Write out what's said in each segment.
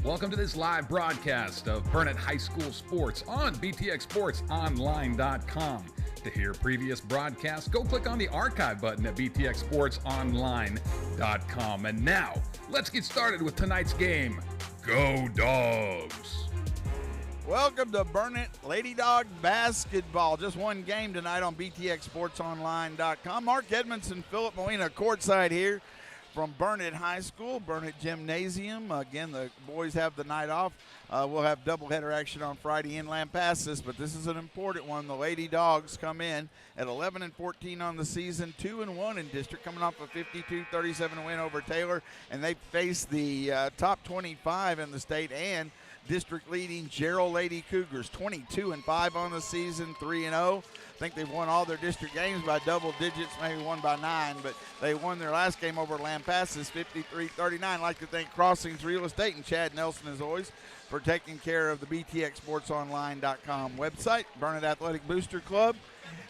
Welcome to this live broadcast of Burnett High School Sports on BTXSportsOnline.com. To hear previous broadcasts, go click on the archive button at BTXSportsOnline.com. And now, let's get started with tonight's game. Go Dogs! Welcome to Burnett Lady Dog Basketball. Just one game tonight on BTXSportsOnline.com. Mark Edmondson, Philip Molina courtside here from Burnett High School, Burnett Gymnasium. Again, the boys have the night off. We'll have doubleheader action on Friday in Lampasas, but this is an important one. The Lady Dogs come in at 11-14 on the season, 2-1 in district, coming off a 52-37 win over Taylor, and they face the top 25 in the state and district leading Gerald Lady Cougars, 22-5 on the season, 3-0. I think they've won all their district games by double digits, maybe one by 9, but they won their last game over Lampasas 53-39. I'd like to thank Crossings Real Estate and Chad Nelson, as always, for taking care of the BTXSportsOnline.com website, Burnett Athletic Booster Club,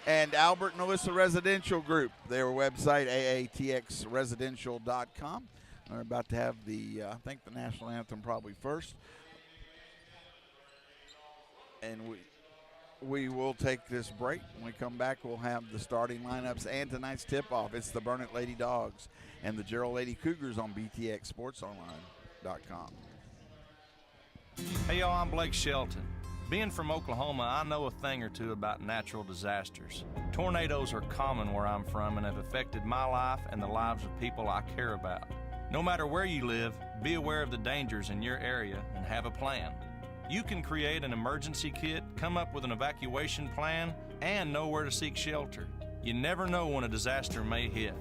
and Albert and Alyssa Residential Group, their website, aatxresidential.com. They're about to have the, I think the national anthem probably first. And we will take this break. When we come back, we'll have the starting lineups and tonight's tip-off. It's the Burnett Lady Dogs and the Gerald Lady Cougars on BTXSportsOnline.com. Hey, y'all, I'm Blake Shelton. Being from Oklahoma, I know a thing or two about natural disasters. Tornadoes are common where I'm from and have affected my life and the lives of people I care about. No matter where you live, be aware of the dangers in your area and have a plan. You can create an emergency kit, come up with an evacuation plan, and know where to seek shelter. You never know when a disaster may hit.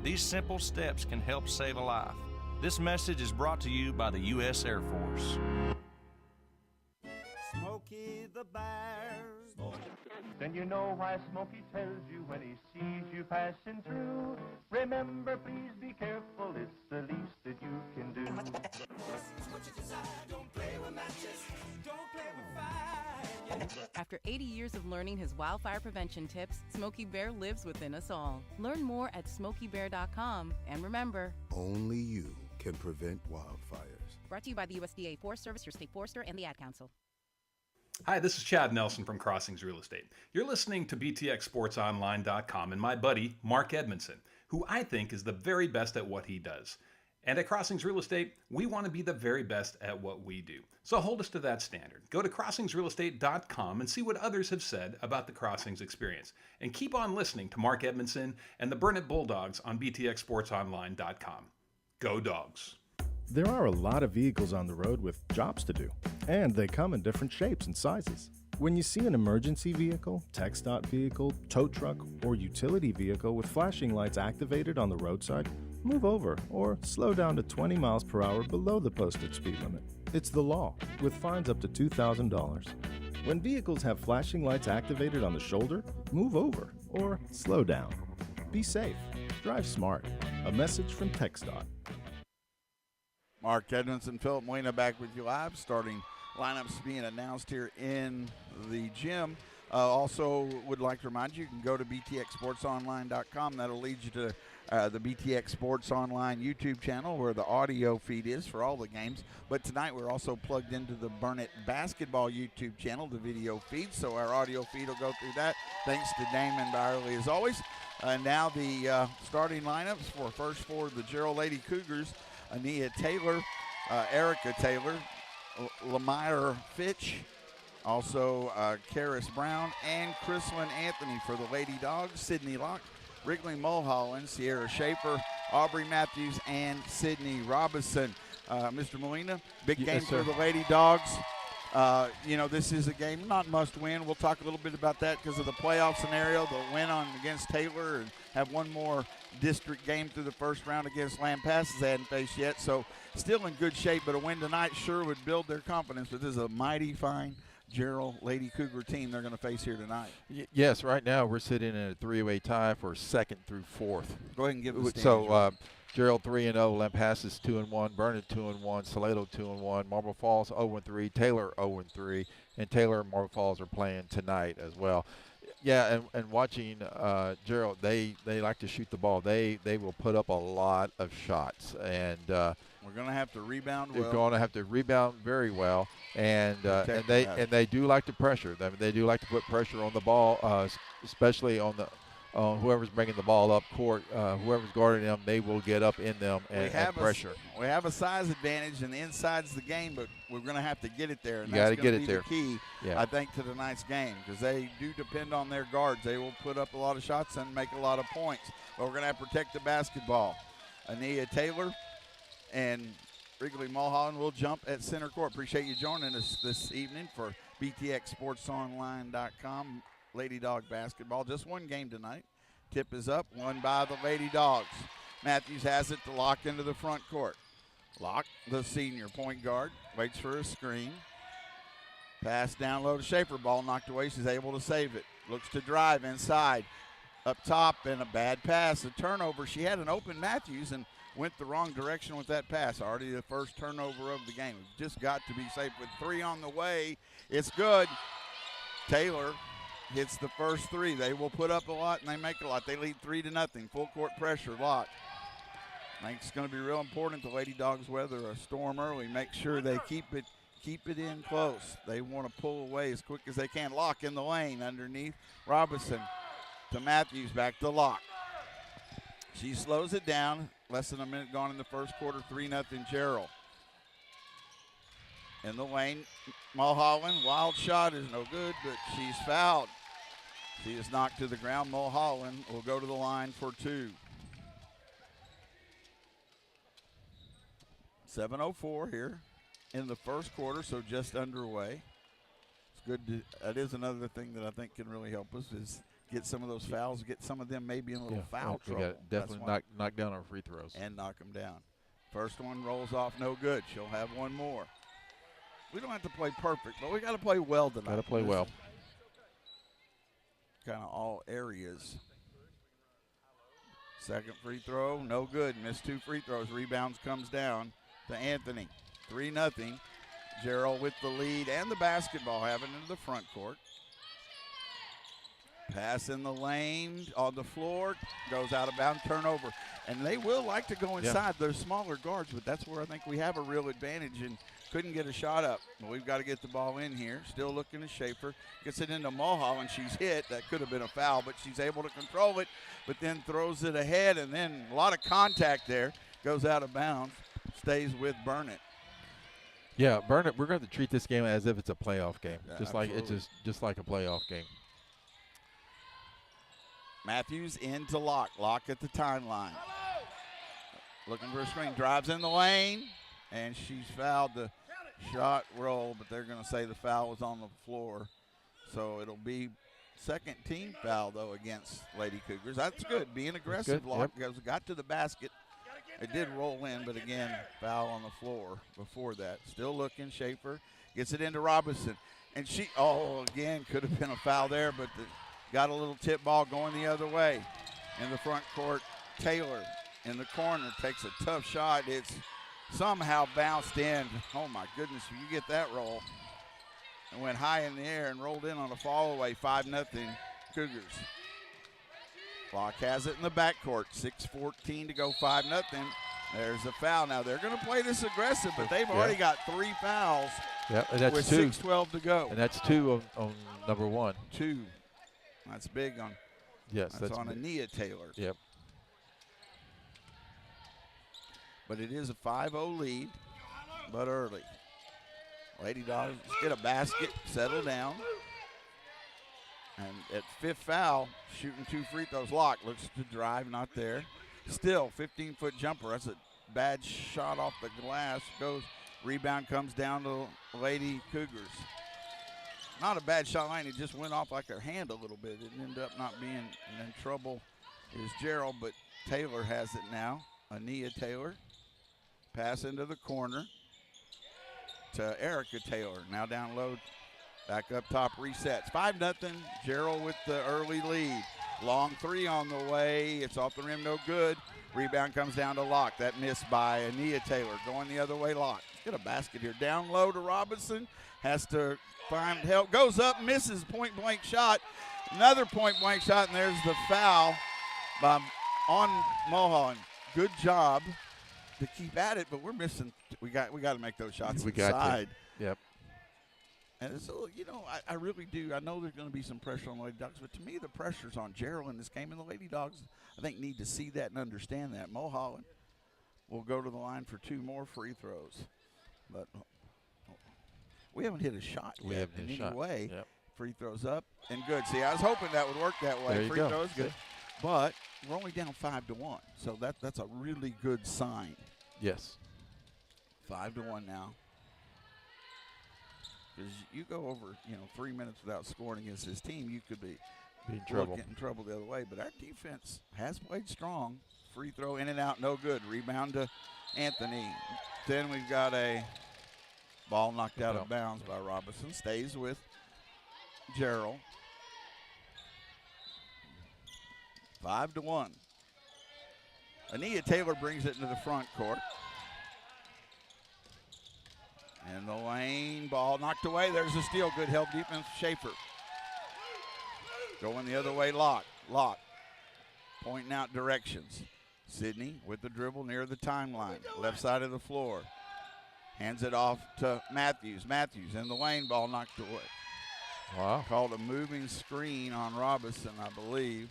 These simple steps can help save a life. This message is brought to you by the U.S. Air Force. Smokey the Bear. Then you know why Smokey tells you when he sees you passing through. Remember, please be careful, it's the least that you can do. Don't play with matches, don't play with fire. After 80 years of learning his wildfire prevention tips, Smokey Bear lives within us all. Learn more at SmokeyBear.com. And remember, only you can prevent wildfires. Brought to you by the USDA Forest Service, your state forester, and the Ad Council. Hi, this is Chad Nelson from Crossings Real Estate. You're listening to BTXSportsOnline.com and my buddy, Mark Edmondson, who I think is the very best at what he does. And at Crossings Real Estate, we want to be the very best at what we do. So hold us to that standard. Go to CrossingsRealEstate.com and see what others have said about the Crossings experience. And keep on listening to Mark Edmondson and the Burnett Bulldogs on BTXSportsOnline.com. Go Dogs! There are a lot of vehicles on the road with jobs to do, and they come in different shapes and sizes. When you see an emergency vehicle, TxDOT vehicle, tow truck, or utility vehicle with flashing lights activated on the roadside, move over or slow down to 20 miles per hour below the posted speed limit. It's the law, with fines up to $2,000. When vehicles have flashing lights activated on the shoulder, move over or slow down. Be safe. Drive smart. A message from TxDOT. Mark Edmondson, Philip Molina back with you live. Starting lineups being announced here in the gym. Also would like to remind you can go to BTXSportsOnline.com. That'll lead you to the BTX Sports Online YouTube channel where the audio feed is for all the games. But tonight we're also plugged into the Burnett Basketball YouTube channel, the video feed. So our audio feed will go through that. Thanks to Damon Byerly as always. Now the starting lineups for the Gerald Lady Cougars. Ania Taylor, Erica Taylor, Lamire Fitch, also Karis Brown, and Chrislyn Anthony for the Lady Dogs. Sydney Locke, Wrigley Mulholland, Sierra Schaefer, Aubrey Matthews, and Sydney Robinson. Mr. Molina, big game for the Lady Dogs. This is a game not must win. We'll talk a little bit about that because of the playoff scenario. They'll win against Taylor and have one more district game through the first round against Lampasas they hadn't faced yet. So still in good shape, but a win tonight sure would build their confidence. But this is a mighty fine Gerald Lady Cougar team they're going to face here tonight. Yes, right now we're sitting in a three-way tie for second through fourth. Go ahead and give the standings. Gerald 3-0, Lampasas 2-1, Burnett 2-1, Salado 2-1, Marble Falls 0-3, Taylor 0-3, and Taylor and Marble Falls are playing tonight as well. Yeah, and watching Gerald, they like to shoot the ball. They will put up a lot of shots, and we're going to have to rebound well. They're going to have to rebound very well, and Protect they do like to pressure. They do like to put pressure on the ball, especially on whoever's bringing the ball up court. Whoever's guarding them, they will get up in them and pressure. We have a size advantage, and the inside's the game, but we're going to have to get it there. And You got to that's get going it to be there. the key, Yeah. I think, to tonight's game, because they do depend on their guards. They will put up a lot of shots and make a lot of points, but we're going to have to protect the basketball. Ania Taylor and Wrigley Mulholland will jump at center court. Appreciate you joining us this evening for BTXSportsOnline.com Lady Dog basketball. Just one game tonight. Tip is up, won by the Lady Dogs. Matthews has it to Lock into the front court. Lock, the senior point guard, waits for a screen. Pass down low to Schaefer. Ball knocked away. She's able to save it. Looks to drive inside. Up top, and a bad pass. A turnover. She had an open Matthews and went the wrong direction with that pass. Already the first turnover of the game. We've just got to be safe with 3 on the way. It's good. Taylor hits the first 3. They will put up a lot, and they make a lot. They lead 3-0. Full court pressure, Lock. I think it's going to be real important the Lady Dogs weather a storm early. Make sure they keep it in close. They want to pull away as quick as they can. Lock in the lane underneath. Robinson to Matthews, back to Lock. She slows it down. Less than a minute gone in the first quarter. 3-0 Gerald. In the lane, Mulholland. Wild shot is no good, but she's fouled. She is knocked to the ground. Mulholland will go to the line for 2. 7:04 here in the first quarter, so just underway. It's good. That is another thing that I think can really help us is get some of those fouls, get some of them maybe in a little foul trouble. We got definitely knock down our free throws. And knock them down. First one rolls off, no good. She'll have one more. We don't have to play perfect, but we got to play well tonight. Got to play well. Kind of all areas. Second free throw, no good. Missed 2 free throws. Rebounds comes down to Anthony. 3-0. Gerald with the lead and the basketball, having into the front court. Pass in the lane, on the floor, goes out of bounds, turnover. And they will like to go inside. Yeah. They're smaller guards, but that's where I think we have a real advantage and couldn't get a shot up. But we've got to get the ball in here. Still looking at Schaefer. Gets it into Mulholland. She's hit. That could have been a foul, but she's able to control it, but then throws it ahead, and then a lot of contact there. Goes out of bounds. Stays with Burnett. Yeah, Burnett, we're going to treat this game as if it's a playoff game. Yeah, just like a playoff game. Matthews into Lock. Lock at the timeline. Looking for a screen. Drives in the lane, and she's fouled the shot roll, but they're going to say the foul was on the floor. So it'll be second team foul, though, against Lady Cougars. That's good. Being aggressive. Good. Lock got to the basket. It did roll in, but again, foul on the floor before that. Still looking. Schaefer gets it into Robinson. And again, could have been a foul there, but got a little tip ball going the other way. In the front court, Taylor in the corner takes a tough shot. It's somehow bounced in. Oh, my goodness, you get that roll. And went high in the air and rolled in on a fall away, 5-0 Cougars. Lock has it in the backcourt. 6:14 to go, 5-0. There's a foul. Now they're going to play this aggressive, but they've already got 3 fouls. Yeah, and that's with 2. 6:12 to go. And that's 2 on number 1. 2. That's big on. Yes, that's on Ania Taylor. Yep. But it is a 5-0 lead, but early. Lady Dogs get a basket, settle down. And at 5th foul, shooting 2 free throws. Lock looks to drive, not there. Still, 15-foot jumper. That's a bad shot off the glass. Rebound comes down to Lady Cougars. Not a bad shot line. It just went off like her hand a little bit. It ended up not being in trouble is Gerald, but Taylor has it now. Ania Taylor. Pass into the corner to Erica Taylor. Now down low. Back up top, resets. 5-0, Gerald with the early lead. Long 3 on the way. It's off the rim, no good. Rebound comes down to Lock. That missed by Ania Taylor. Going the other way, Lock. Get a basket here. Down low to Robinson. Has to find help. Goes up, misses point-blank shot. Another point-blank shot, and there's the foul on Mulholland. Good job to keep at it, but we're missing. We got to make those shots inside. Yep. And so, I really do. I know there's going to be some pressure on the Lady Dogs, but to me, the pressure's on Gerald in this game, and the Lady Dogs, I think, need to see that and understand that. Mulholland will go to the line for 2 more free throws, but we haven't hit a shot yet in any way. Yep. Free throws up and good. See, I was hoping that would work that way. Free throws good, but we're only down 5-1, so that's a really good sign. Yes. 5-1 now. Because you go over, 3 minutes without scoring against this team, you could be in trouble. Get in trouble the other way. But our defense has played strong. Free throw in and out, no good. Rebound to Anthony. Then we've got a ball knocked out of bounds by Robinson. Stays with Gerald. 5-1. Ania Taylor brings it into the front court. In the lane, ball knocked away. There's a steal. Good help defense. Schaefer. Going the other way, Locke. Pointing out directions. Sydney with the dribble near the timeline. Left side of the floor. Hands it off to Matthews. Matthews in the lane, ball knocked away. Wow. Called a moving screen on Robinson, I believe.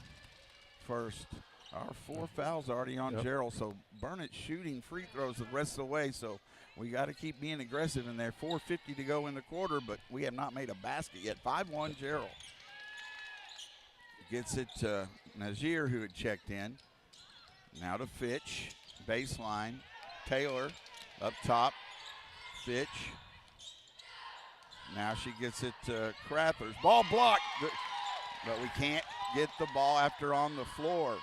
First. Our 4 fouls already on Gerald, so Burnett shooting free throws the rest of the way, so we got to keep being aggressive in there. 4:50 to go in the quarter, but we have not made a basket yet. 5-1 Gerald. Gets it to Nazir, who had checked in. Now to Fitch. Baseline. Taylor up top. Fitch. Now she gets it to Crathers. Ball blocked, but we can't get the ball after on the floor.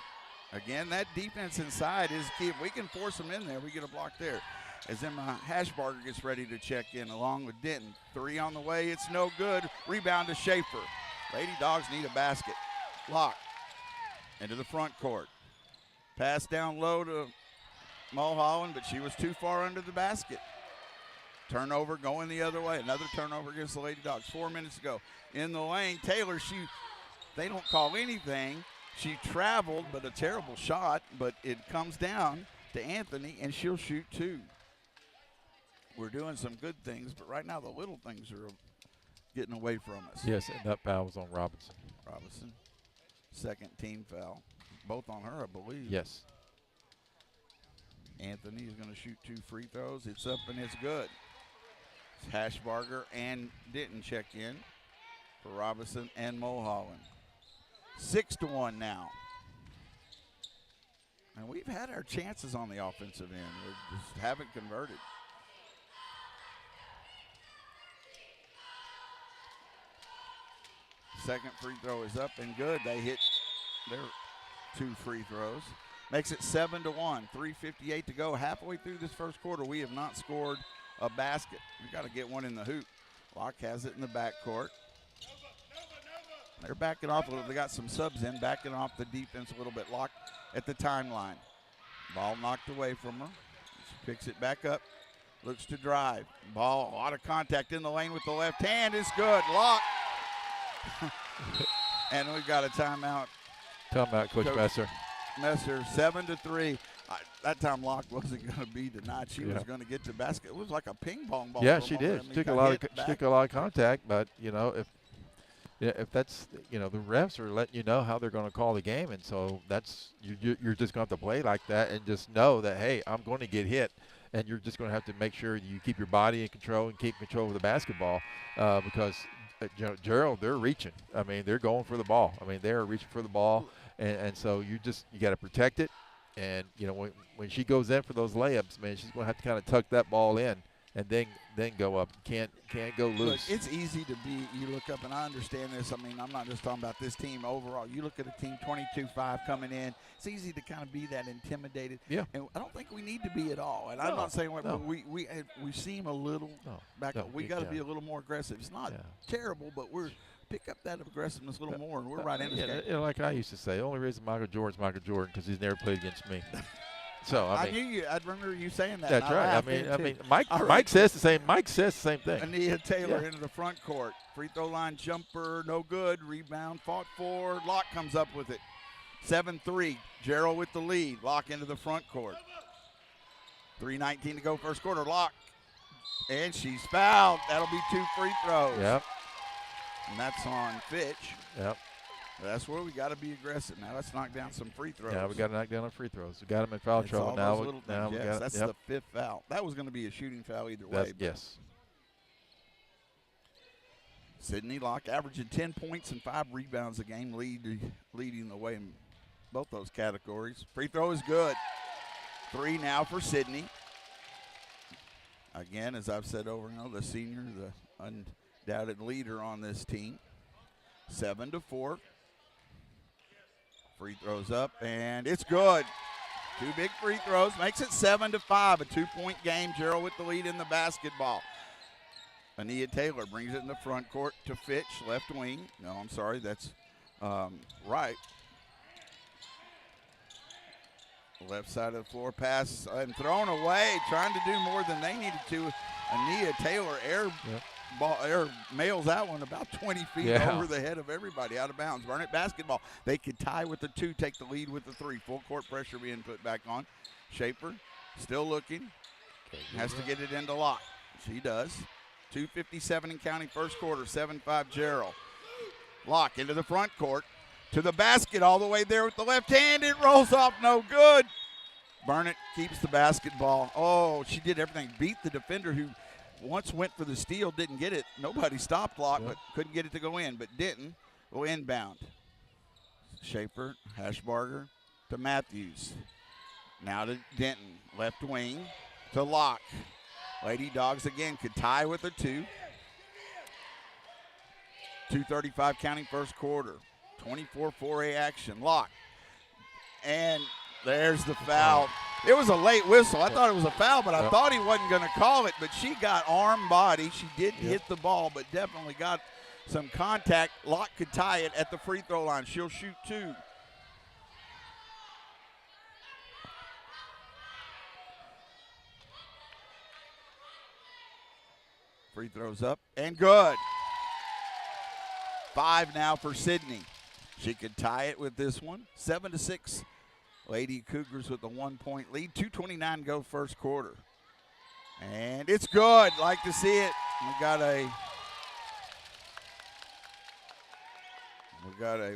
Again, that defense inside is key. If we can force them in there, we get a block there. As Emma Hashbarger gets ready to check in along with Denton. 3 on the way, it's no good. Rebound to Schaefer. Lady Dogs need a basket. Locke into the front court. Pass down low to Mulholland, but she was too far under the basket. Turnover going the other way. Another turnover against the Lady Dogs. 4 minutes to go. In the lane, Taylor, they don't call anything. She traveled, but a terrible shot, but it comes down to Anthony, and she'll shoot 2. We're doing some good things, but right now the little things are getting away from us. Yes, and that foul was on Robinson. Robinson, second team foul. Both on her, I believe. Yes. Anthony is going to shoot 2 free throws. It's up and it's good. It's Hashbarger and Denton check in for Robinson and Mulholland. 6-1 now. And we've had our chances on the offensive end. We just haven't converted. Second free throw is up and good. They hit their 2 free throws. Makes it 7-1. 3:58 to go. Halfway through this first quarter, we have not scored a basket. We've got to get one in the hoop. Locke has it in the backcourt. They're backing off a little. They got some subs in, backing off the defense a little bit. Locke at the timeline. Ball knocked away from her. She picks it back up. Looks to drive. Ball, a lot of contact in the lane with the left hand. It's good. Locke. And we've got a timeout. Timeout, Coach Messer. 7-3. That time Locke wasn't going to be denied. She was going to get the basket. It was like a ping pong ball. Yeah, she did. She took a lot of contact, but if that's the refs are letting you know how they're going to call the game, and so that's you're just going to have to play like that and just know that, hey, I'm going to get hit, and you're just going to have to make sure you keep your body in control and keep control of the basketball because Gerald, they're reaching. I mean, they're going for the ball. I mean, they're reaching for the ball, and so you got to protect it. And when she goes in for those layups, man, she's going to have to kind of tuck that ball in and then go up. Can't go loose. Look, it's easy to be. You look up, and I understand this. I mean, I'm not just talking about this team overall. You look at a team 22-5 coming in. It's easy to kind of be that intimidated. Yeah. And I don't think we need to be at all. And I'm not saying but we seem a little back. We got to be a little more aggressive. It's not terrible, but we're pick up that aggressiveness a little more, and we're right in this game. Like I used to say, the only reason Michael Jordan's Michael Jordan because he's never played against me. So I knew you. I remember you saying that. That's and right. laughed I too. mean, Mike. All right. Mike says the same. Mike says the same thing. Ania Taylor Yeah. into the front court. Free throw line jumper, no good. Rebound fought for. Locke comes up with it. 7-3. Gerald with the lead. Locke into the front court. 3:19 to go, first quarter. Locke. And she's fouled. That'll be 2 free throws. Yep. And that's on Fitch. Yep. That's where we got to be aggressive. Now let's knock down some free throws. Yeah, we got to knock down on free throws. We got them in foul It's trouble all now. those little Now things. we Yes, got that's the 5th foul. That was going to be a shooting foul either way. but Yes. Sydney Locke averaging 10 points and 5 rebounds a game, leading the way in both those categories. Free throw is good. 3 now for Sydney. Again, as I've said over and over, the senior, the undoubted leader on this team. 7-4. Free throws up, and it's good. 2 big free throws, makes it 7-5, a 2-point game. Gerald with the lead in the basketball. Ania Taylor brings it in the front court to Fitch, left wing. No, I'm sorry, that's right. Left side of the floor pass and thrown away, trying to do more than they needed to. Ania Taylor air mails that one about 20 feet over the head of everybody, out of bounds. Burnett basketball. They could tie with the 2, take the lead with the 3. Full court pressure being put back on. Schaefer still looking. Has to get it into Locke. She does. 2:57 and counting, first quarter. 7-5 Gerald. Locke into the front court. To the basket all the way there with the left hand. It rolls off, no good. Burnett keeps the basketball. Oh, she did everything. Beat the defender who once went for the steal, didn't get it. Nobody stopped Locke, but couldn't get it to go in, but didn't. Go inbound. Schaefer, Hashbarger to Matthews. Now to Denton, left wing to Locke. Lady Dogs again could tie with a 2. 2:35 counting, first quarter. 24 4A action. Locke. And there's the foul. It was a late whistle. I thought it was a foul, but I thought he wasn't going to call it. But she got arm body. She did hit the ball, but definitely got some contact. Locke could tie it at the free throw line. She'll shoot 2. Free throws up and good. 5 now for Sydney. She could tie it with this one. 7-6. Lady Cougars with a 1-point lead. 2:29 go first quarter. And it's good. Like to see it. We got a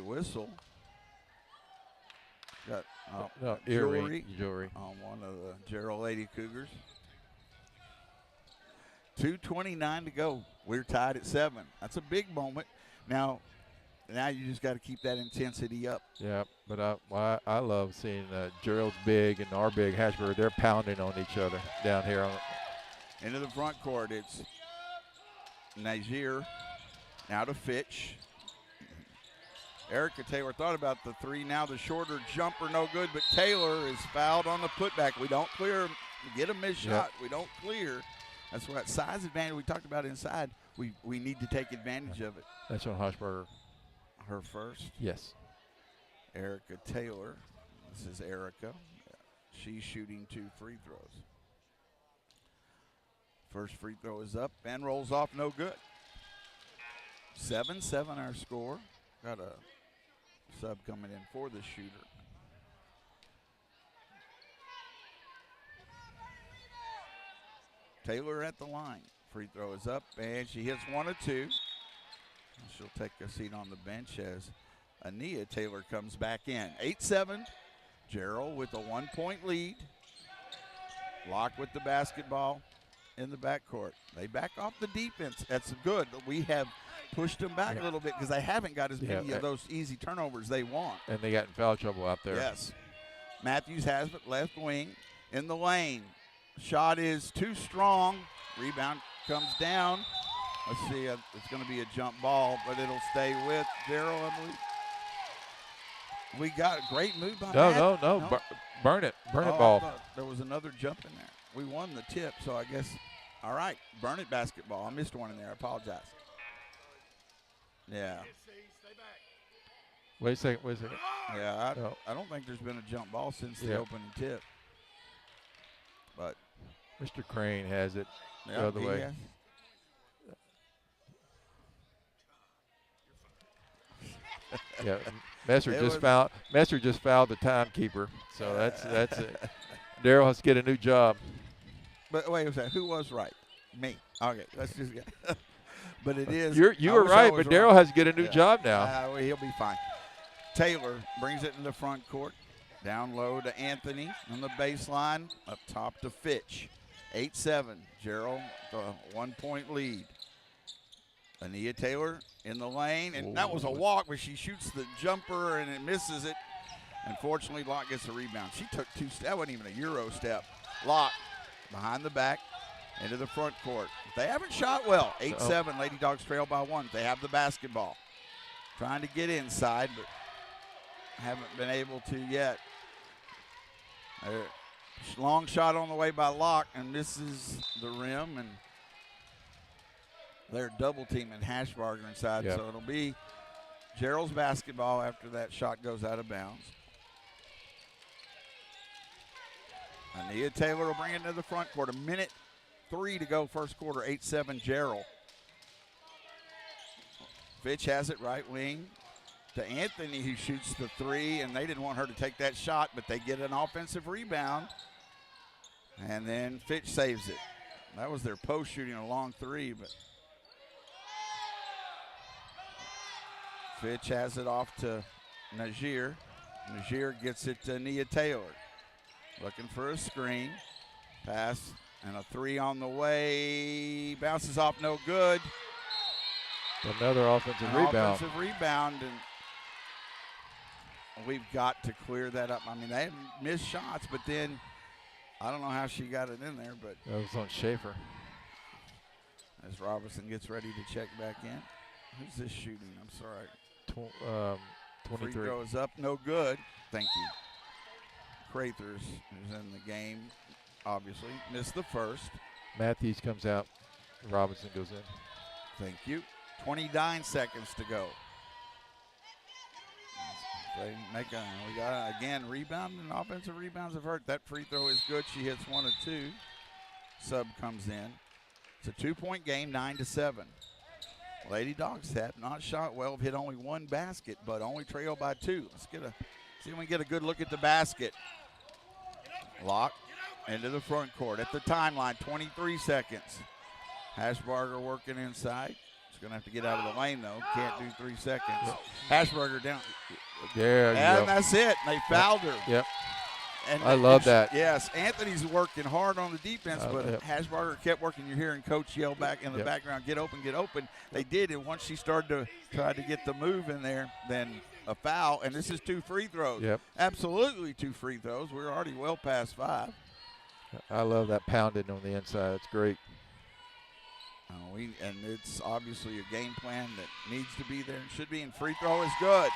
whistle. Got Jewelry on one of the Gerald Lady Cougars. 2:29 to go. We're tied at 7. That's a big moment. Now you just got to keep that intensity up. Yeah, but I love seeing Gerald's big and our big Hashburg. They're pounding on each other down here. Into the front court, it's Niger. Now to Fitch. Erica Taylor thought about the 3. Now the shorter jumper, no good, but Taylor is fouled on the putback. We don't clear, get a missed shot. We don't clear. That's what size advantage we talked about inside. We need to take advantage of it. That's on Hashburger. Her first. Yes. Erica Taylor. This is Erica. She's shooting 2 free throws. First free throw is up and rolls off, no good. 7-7 our score. Got a sub coming in for the shooter. Taylor at the line. Free throw is up, and she hits 1 of 2. She'll take a seat on the bench as Ania Taylor comes back in. 8-7. Gerald with a 1-point lead. Locke with the basketball in the backcourt. They back off the defense. That's good. We have pushed them back a little bit because they haven't got as many of those easy turnovers they want. And they got in foul trouble out there. Yes. Matthews has it, left wing in the lane. Shot is too strong. Rebound comes down. Let's see, it's going to be a jump ball, but it'll stay with Gerald, I believe. We got a great move by Matt. No. Burn it ball. There was another jump in there. We won the tip, so I guess, all right, burn it basketball. I missed one in there. I apologize. Yeah. Wait a second. Yeah, I don't think there's been a jump ball since the opening tip. Mr. Crane has it the Yeah, other way. Yeah, Messer just fouled the timekeeper, so that's it. Daryl has to get a new job. But wait a second, who was right? Me. Okay, let's just get. But it is. You were right, but Daryl has to get a new job now. Well, he'll be fine. Taylor brings it in the front court. Down low to Anthony on the baseline. Up top to Fitch. 8-7. Gerald, the 1-point lead. Ania Taylor in the lane. And that was a walk, but she shoots the jumper and it misses it. Unfortunately, Locke gets a rebound. She took 2 steps. That wasn't even a Euro step. Locke behind the back into the front court. They haven't shot well. 8-7. Lady Dogs trail by 1. They have the basketball. Trying to get inside, but haven't been able to yet. Long shot on the way by Locke and misses the rim, and they're double teaming Hashbarger inside, so it'll be Gerald's basketball after that shot goes out of bounds. Ania Taylor will bring it into the front court. 1:03 to go first quarter, 8-7 Gerald. Fitch has it right wing to Anthony, who shoots the 3, and they didn't want her to take that shot, but they get an offensive rebound. And then Fitch saves it. That was their post shooting, a long 3, but Fitch has it off to Najir. Najir gets it to Nia Taylor. Looking for a screen. Pass and a 3 on the way. Bounces off, no good. Another offensive rebound. Offensive rebound, and we've got to clear that up. I mean, they haven't missed shots, but then I don't know how she got it in there, but that was on Schaefer. As Robertson gets ready to check back in. Who's this shooting? I'm sorry. 23. Free throw is up, no good. Thank you. Crathers is in the game, obviously. Missed the first. Matthews comes out. Robinson goes in. Thank you. 29 seconds to go. They we got, again, rebound and offensive rebounds have hurt. That free throw is good. She hits 1 of 2. Sub comes in. It's a 2-point game, 9-7. Lady Dogs have not shot well, have hit only 1 basket, but only trail by 2. Let's see if we can get a good look at the basket. Locke into the front court at the timeline, 23 seconds. Hashbarger working inside. She's going to have to get out of the lane, though. Can't do 3 seconds. Hashbarger down. And that's it. They fouled her. Yep. And I love that. Yes, Anthony's working hard on the defense, but Hashbarger kept working. You're hearing Coach yell back in the background, get open, get open. They did, and once she started to try to get the move in there, then a foul, and this is 2 free throws. Yep. Absolutely 2 free throws. We're already well past 5. I love that pounding on the inside. It's great. And it's obviously a game plan that needs to be there and should be, and free throw is good.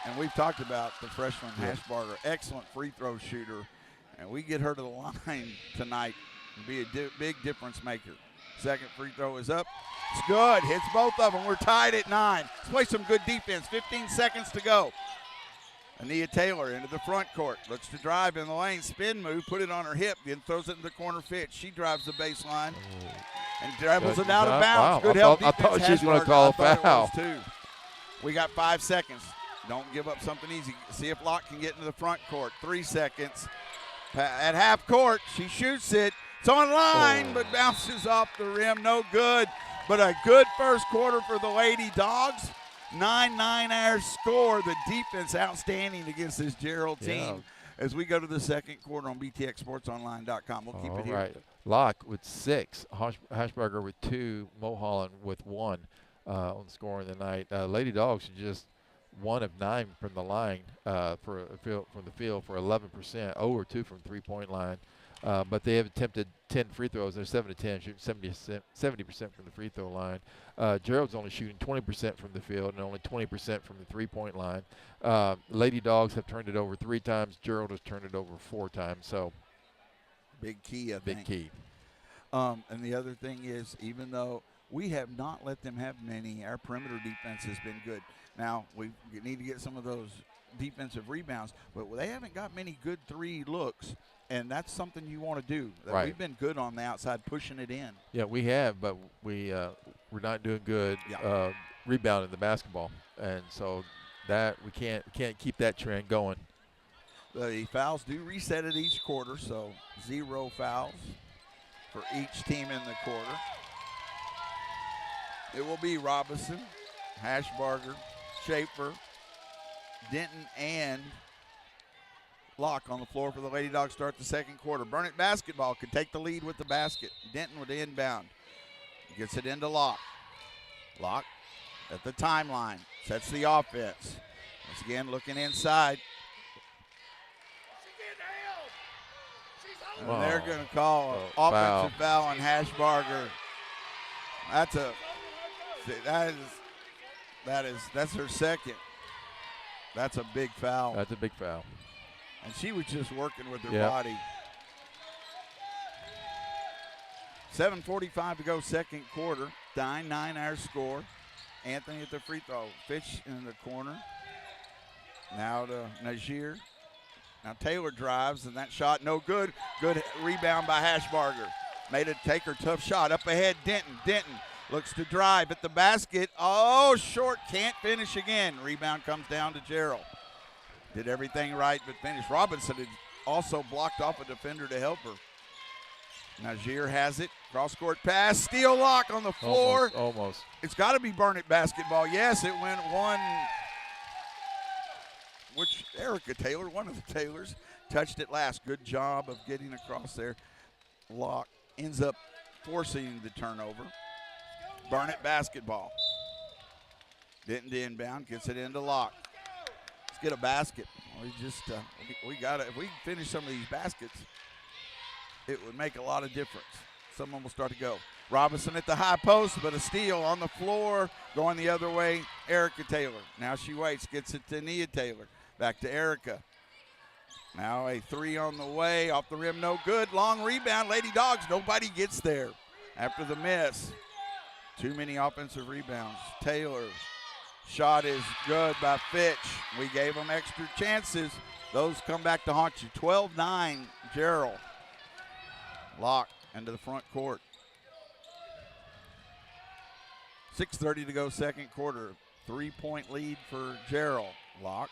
And we've talked about the freshman Hashbarger, excellent free throw shooter, and we get her to the line tonight and be a big difference maker. Second free throw is up. It's good. Hits both of them. We're tied at 9. Let's play some good defense. 15 seconds to go. Ania Taylor into the front court. Looks to drive in the lane. Spin move. Put it on her hip. Then throws it in the corner. Fitch. She drives the baseline and dribbles it out of bounds. Wow. Good help defense. I thought she was going to call a foul. We got 5 seconds. Don't give up something easy. See if Locke can get into the front court. 3 seconds. At half court, she shoots it. It's on line, but bounces off the rim. No good. But a good first quarter for the Lady Dogs. 9-9 our score. The defense outstanding against this Gerald team. As we go to the second quarter on BTXSportsOnline.com. We'll keep it here. All right. Locke with 6. Hashbarger with 2. Mulholland with 1 on scoring tonight. Lady Dogs are just 1 of 9 from the line from the field for 11%. 0 or 2 from 3-point line. But they have attempted 10 free throws. They're 7 to 10, shooting 70% from the free throw line. Gerald's only shooting 20% from the field and only 20% from the 3-point line. Lady Dogs have turned it over 3 times. Gerald has turned it over 4 times. So big key, I think. Big key. And the other thing is, even though we have not let them have many, our perimeter defense has been good. Now, we need to get some of those defensive rebounds, but they haven't got many good 3 looks. and that's something you want to do. Right. We've been good on the outside, pushing it in. Yeah, we have, but we're not doing good rebounding the basketball, and so that we can't keep that trend going. The fouls do reset at each quarter, so 0 fouls for each team in the quarter. It will be Robinson, Hashbarger, Schaefer, Denton, and Locke on the floor for the Lady Dogs start the second quarter. Burnett basketball could take the lead with the basket. Denton with the inbound. Gets it into Locke. Locke at the timeline. Sets the offense. Once again looking inside. And they're going to call an offensive foul on Hashbarger. That's her second. That's a big foul. That's a big foul. And she was just working with her body. 7:45 to go, second quarter. 9-9 our score. Anthony at the free throw. Fitch in the corner. Now to Najir. Now Taylor drives, and that shot no good. Good rebound by Hashbarger. Made it take her tough shot. Up ahead, Denton. Denton looks to drive at the basket. Oh, short, can't finish again. Rebound comes down to Gerald. Did everything right but finished. Robinson had also blocked off a defender to help her. Najir has it. Cross-court pass. Steal Locke on the floor. Almost. It's got to be Burnett basketball. Yes, it went one. Which Erica Taylor, one of the Taylors, touched it last. Good job of getting across there. Locke ends up forcing the turnover. Burnett basketball. Denton to inbound, gets it into Locke. Let's get a basket. We got to. If we finish some of these baskets, it would make a lot of difference. Someone will start to go. Robinson at the high post, but a steal on the floor. Going the other way, Erica Taylor. Now she waits, gets it to Nia Taylor. Back to Erica. Now a three on the way, off the rim, no good. Long rebound, Lady Dogs, nobody gets there after the miss. Too many offensive rebounds. Taylor, shot is good by Fitch. We gave them extra chances. Those come back to haunt you. 12-9, Gerald. Locke into the front court. 6:30 to go, second quarter. 3-point lead for Gerald. Locke.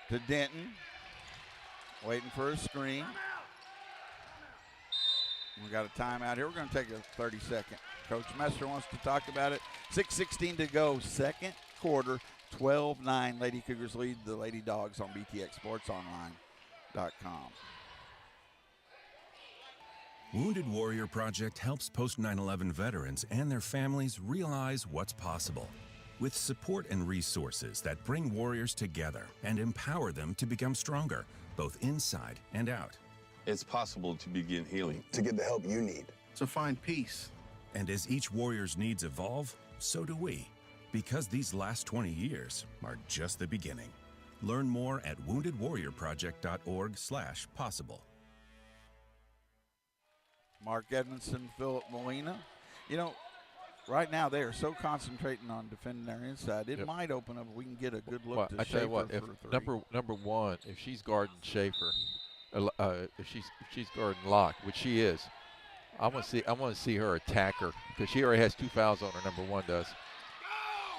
To Denton. Waiting for a screen. We got a timeout here. We're going to take a 30-second. Coach Messer wants to talk about it. 6:16 to go, second quarter. 12-9. Lady Cougars lead the Lady Dogs on BTXSportsOnline.com. Wounded Warrior Project helps post 9/11 veterans and their families realize what's possible. With support and resources that bring warriors together and empower them to become stronger, both inside and out. It's possible to begin healing, to get the help you need, to find peace. And as each warrior's needs evolve, so do we. Because these last 20 years are just the beginning. Learn more at woundedwarriorproject.org/possible. Mark Edmondson, Philip Molina. You know, right now they are so concentrating on defending their inside. It might open up. We can get a good look to I tell you what, Schaefer if for three. number one, if she's guarding Schaefer, if she's guarding Locke, which she is, I want to see her attack her because she already has 2 fouls on her. Number one does.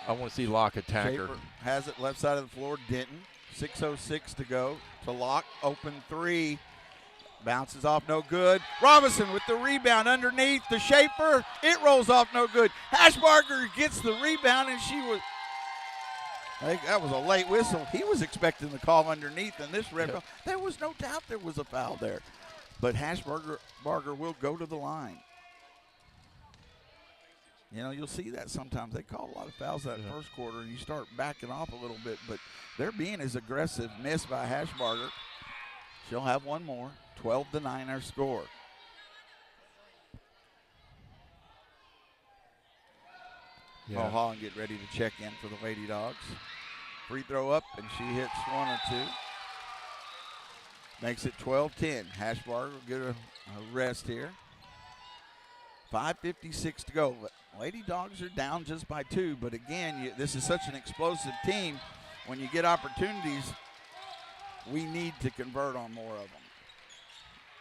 I want to see Locke attack her. Schaefer has it left side of the floor. Denton. 6:06 to go. To Locke. Open three. Bounces off, no good. Robinson with the rebound underneath to Schaefer. It rolls off, no good. Hashbarger gets the rebound, and I think that was a late whistle. He was expecting the call underneath, and this red ball. There was no doubt there was a foul there. But Hashbarger will go to the line. You know, you'll see that sometimes. They call a lot of fouls that first quarter, and you start backing off a little bit. But they're being as aggressive. Missed by Hashbarger. She'll have one more. 12-9 our score. Mulholland get ready to check in for the Lady Dogs. Free throw up, and she hits one or two. Makes it 12-10. Hashbarger will get a rest here. 5:56 to go. Lady Dogs are down just by 2, but again, this is such an explosive team. When you get opportunities, we need to convert on more of them.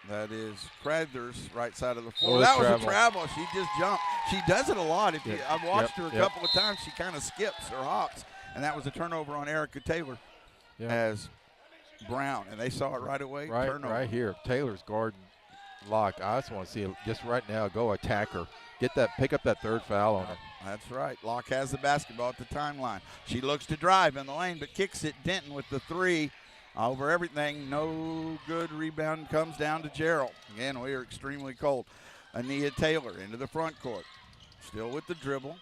That is Crathers, right side of the floor. Oh, that was travel. a travel. She just jumped. She does it a lot. If you, Yeah. I've watched Yep, her a yep. couple of times. She kind of skips or hops, and that was a turnover on Erica Taylor Yeah. as Brown, and they saw it right away. Turnover. Right here. Taylor's guarding Locke. I just want to see it just right now. Go attack her. Pick up that third foul on her. That's right. Locke has the basketball at the timeline. She looks to drive in the lane, but kicks it. Denton with the three. Over everything, no good. Rebound comes down to Gerald. Again, we are extremely cold. Ania Taylor into the front court. Still with the dribble.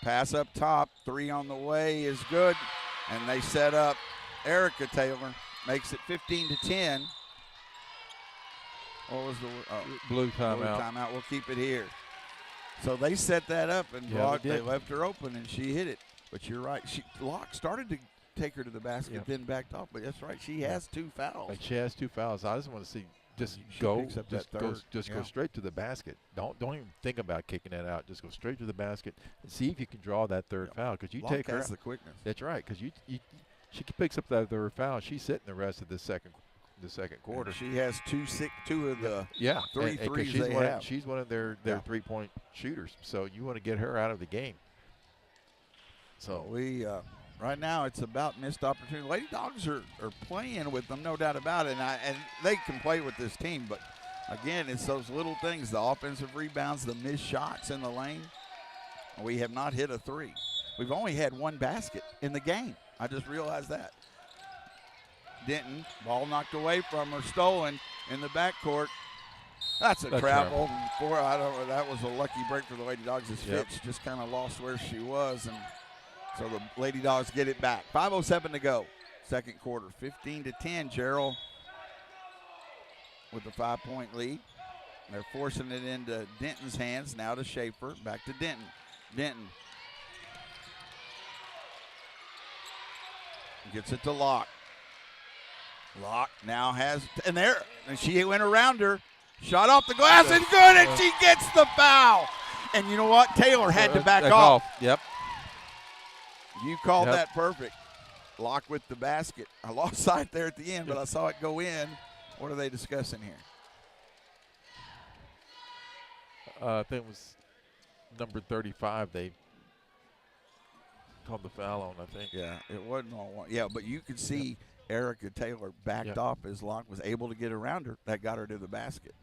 Pass up top. Three on the way is good. And they set up Erica Taylor. Makes it 15-10. What was the Blue timeout. Blue timeout. We'll keep it here. So they set that up and Yeah, they left her open and she hit it. But you're right. Locke started to take her to the basket, then backed off. But that's right. She has 2 fouls. Like she has 2 fouls. I just want to see She picks up that third. Go straight to the basket. Don't even think about kicking that out. Just go straight to the basket and see if you can draw that third foul. Because you Locke take her has out. the quickness. That's right. Because she picks up that third foul. She's sitting the rest of the second quarter. And she has two of the three and threes she's they one have. She's one of their 3-point shooters. So you want to get her out of the game. So we right now it's about missed opportunity. Lady Dogs are playing with them, no doubt about it, and they can play with this team. But again, it's those little things: the offensive rebounds, the missed shots in the lane. We have not hit a three. We've only had 1 basket in the game. I just realized that. Denton, ball knocked away from her, stolen in the backcourt. That's a travel. That was a lucky break for the Lady Dogs. As Fitch just kind of lost where she was, and so the Lady Dogs get it back. 5:07 to go, second quarter. 15-10. Gerald with the 5-point lead. They're forcing it into Denton's hands. Now to Schaefer. Back to Denton. Denton gets it to Locke. Locke now has, and she went around her. Shot off the glass and good, and she gets the foul. And you know what? Taylor had to back off. Yep. You called that perfect. Locke with the basket. I lost sight there at the end, but I saw it go in. What are they discussing here? I think it was number 35 they called the foul on, I think. Yeah, it wasn't on one. Yeah, but you could see Erica Taylor backed off as Locke was able to get around her. That got her to the basket.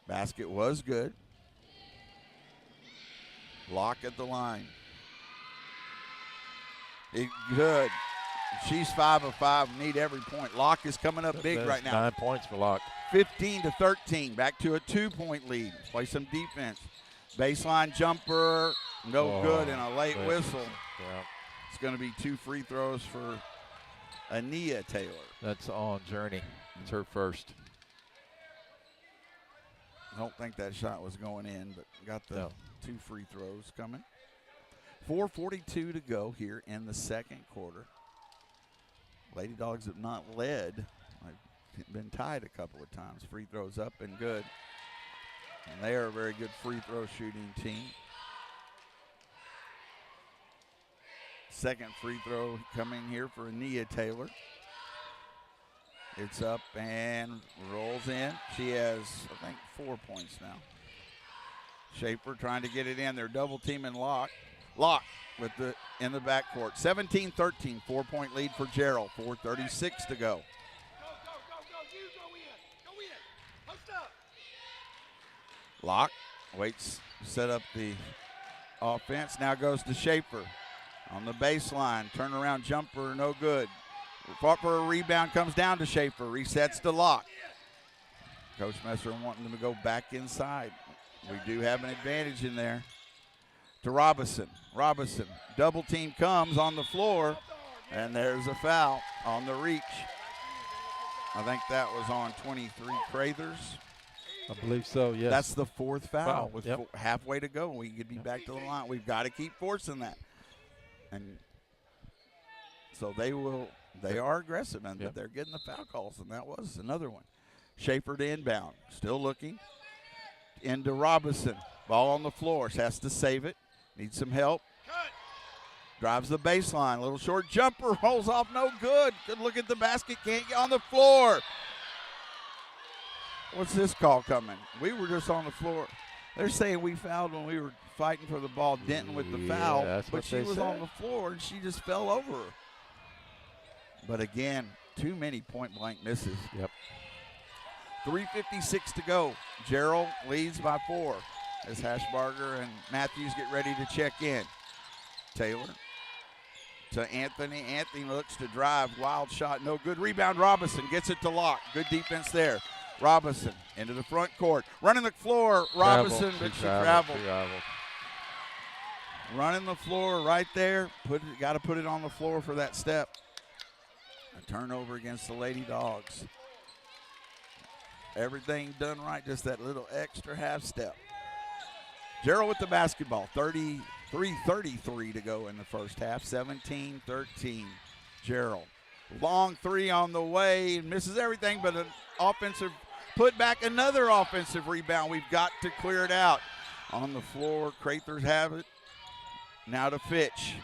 Basket was good. Locke at the line. Good. She's 5 of 5. Need every point. Locke is coming up big right now. 9 points for Locke. 15-13. Back to a 2-point lead. Play some defense. Baseline jumper. No good, and a late whistle. Yeah. It's going to be 2 free throws for Ania Taylor. That's on Journey. It's her first. I don't think that shot was going in, but got the 2 free throws coming. 4:42 to go here in the second quarter. Lady Dogs have not led. They've been tied a couple of times. Free throws up and good. And they are a very good free throw shooting team. Second free throw coming here for Ania Taylor. It's up and rolls in. She has, I think, 4 points now. Schaefer trying to get it in. They're double teaming Locke. Locke with in the backcourt. 17-13, 4-point lead for Gerald. 4:36 to go. Locke waits, set up the offense. Now goes to Schaefer on the baseline. Turnaround jumper, no good. Fought for a rebound, comes down to Schaefer. Resets to Locke. Coach Messer wanting them to go back inside. We do have an advantage in there. To Robinson. Robinson, double team comes on the floor, and there's a foul on the reach. I think that was on 23 Crathers. I believe so, yes. That's the 4th foul with Yep. halfway to go. We could be back to the line. We've got to keep forcing that. And so they are aggressive, but they're getting the foul calls, and that was another one. Schaefer to inbound, still looking. Into Robinson. Ball on the floor. Has to save it. Needs some help. drives the baseline. Little short jumper, rolls off, no good. Good look at the basket, can't get on the floor. What's this call coming? We were just on the floor. They're saying we fouled when we were fighting for the ball, Denton with the foul. That's but what she they was said. on the floor, and she just fell over her. But again, too many point-blank misses. Yep. 3:56 to go. Gerald leads by 4 as Hashbarger and Matthews get ready to check in. Taylor to Anthony. Anthony looks to drive. Wild shot, no good. Rebound, Robinson gets it to Locke. Good defense there. Robinson into the front court. Running the floor, Robinson, but she traveled. Running the floor right there. Got to put it on the floor for that step. A turnover against the Lady Dogs. Everything done right, just that little extra half step. Gerald with the basketball, 33 to go in the first half, 17-13. Gerald. Long three on the way, and misses everything but an offensive put back, another offensive rebound. We've got to clear it out. On the floor, Crathers have it. Now to Fitch.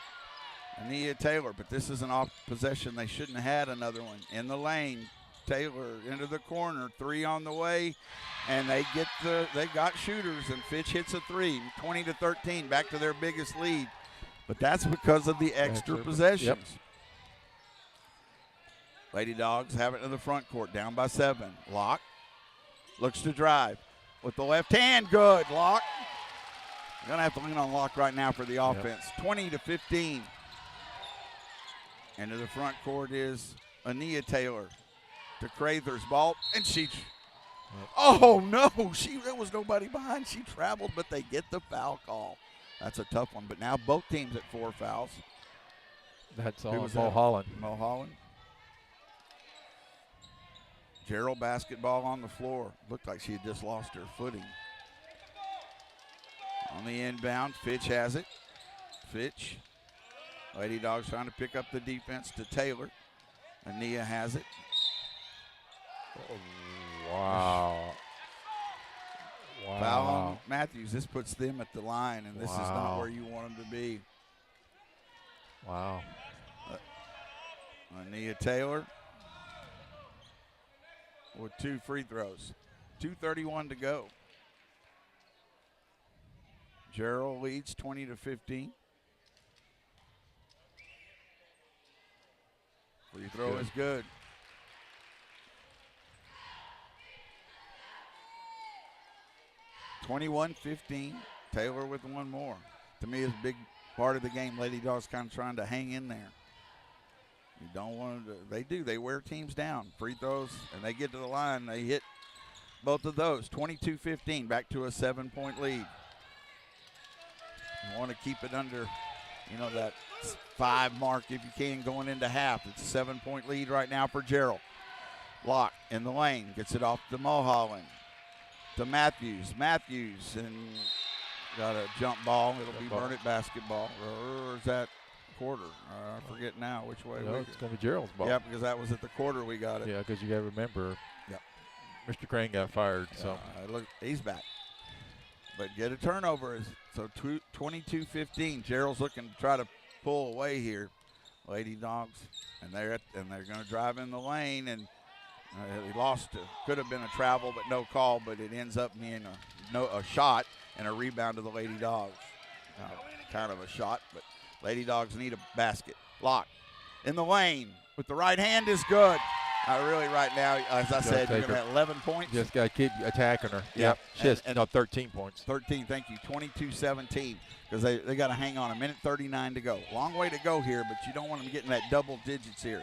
Ania Taylor, but this is an off possession. They shouldn't have had another one. In the lane, Taylor into the corner, 3 on the way, and they got shooters, and Fitch hits a 3, 20-13, back to their biggest lead. But that's because of the extra possessions. Yep. Lady Dogs have it in the front court, down by 7. Locke looks to drive with the left hand. Good, Locke. Going to have to lean on Locke right now for the offense. 20-15. Into the front court is Ania Taylor to Crathers ball, and she. Oh no! There was nobody behind. She traveled, but they get the foul call. That's a tough one. But now both teams at 4 fouls. That's all Mulholland. Mulholland. Gerald basketball on the floor. Looked like she had just lost her footing. On the inbound, Fitch has it. Fitch. Lady Dogs trying to pick up the defense to Taylor. Ania has it. Wow. Foul on Matthews. This puts them at the line, and this is not where you want them to be. Wow. Ania Taylor with 2 free throws. 2:31 to go. Gerald leads 20-15. Free throw is good. (21-15). Taylor with 1 more. To me, it's a big part of the game. Lady Dogs kind of trying to hang in there. You don't want to. They do. They wear teams down. Free throws, and they get to the line. They hit both of those. 22-15. Back to a 7-point lead. You want to keep it under, that 5 mark if you can going into half. It's a 7-point lead right now for Gerald. Locke in the lane. Gets it off to Mulholland. To Matthews. Matthews, and got a jump ball. It'll be Burnett basketball. Or is that quarter? I forget now which way. No, it's going to be Gerald's ball. Yeah, because that was at the quarter we got it. Yeah, because you got to remember, Mr. Crane got fired. So look, he's back. But get a turnover. So 22-15. Gerald's looking to try to pull away here. Lady Dogs, and they're going to drive in the lane, and he lost. Could have been a travel, but no call. But it ends up being a shot and a rebound to the Lady Dogs. Kind of a shot, but Lady Dogs need a basket. Locke in the lane with the right hand is good. Really, right now, as I said, you're going to have 11 points. Just got to keep attacking her. Yep. She has 13 points. 13, thank you. 22-17, because they got to hang on. 1:39 to go. Long way to go here, but you don't want them getting that double digits here.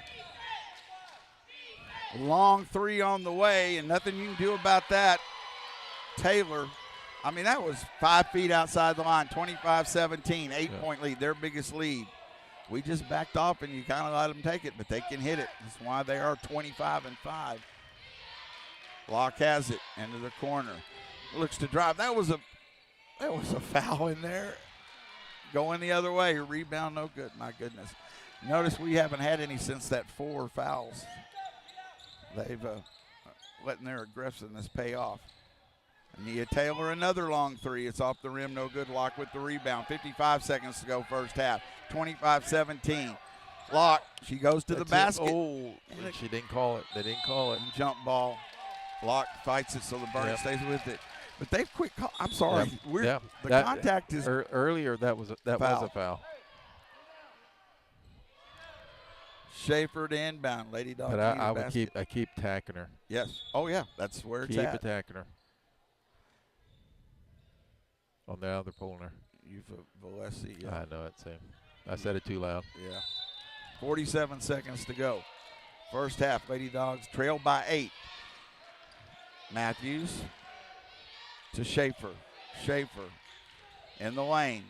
Long 3 on the way, and nothing you can do about that. Taylor, that was 5 feet outside the line. 25-17, 8-point lead, their biggest lead. We just backed off, and you kind of let them take it, but they can hit it. That's why they are 25-5. Locke has it into the corner. Looks to drive. That was a foul in there. Going the other way. Rebound, no good. My goodness. Notice we haven't had any since that 4 fouls. They've letting their aggressiveness pay off. Nia Taylor, another long three. It's off the rim, no good. Locke with the rebound. 55 seconds to go first half. 25-17. Locke, she goes to the basket. Oh, she didn't call it. They didn't call it. Jump ball. Locke fights it so the Burn stays with it. But they've quick call. I'm sorry. The contact is earlier. That was a foul. Schaefer to inbound. Lady Dog. But I keep attacking her. Yes. Oh yeah, that's where it's at. Keep attacking her. Oh, now they're pulling her. Valesi. Yeah. I know it, Sam. I said it too loud. Yeah. 47 seconds to go. First half, Lady Dogs trail by 8. Matthews to Schaefer. Schaefer in the lane.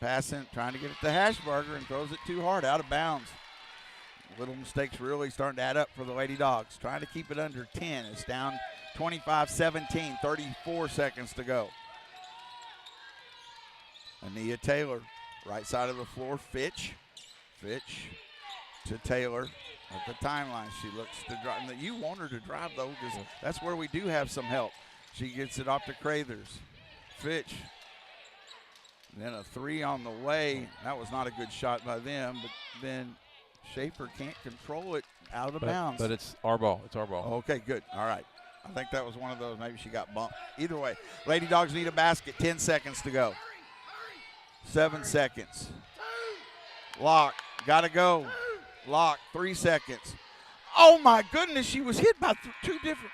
Passing, trying to get it to Hashberger and throws it too hard, out of bounds. Little mistakes really starting to add up for the Lady Dogs. Trying to keep it under 10. It's down 25-17, 34 seconds to go. Ania Taylor, right side of the floor. Fitch to Taylor at the timeline. She looks to drive. You want her to drive, though, because that's where we do have some help. She gets it off to Crathers. Fitch. Then a three on the way. That was not a good shot by them, but then Schaefer can't control it out of bounds. But it's our ball. It's our ball. Okay, good. All right. I think that was one of those. Maybe she got bumped. Either way, Lady Dogs need a basket. 10 seconds to go. 7 seconds. Locke, got to go. Locke, 3 seconds. Oh, my goodness, she was hit by two different.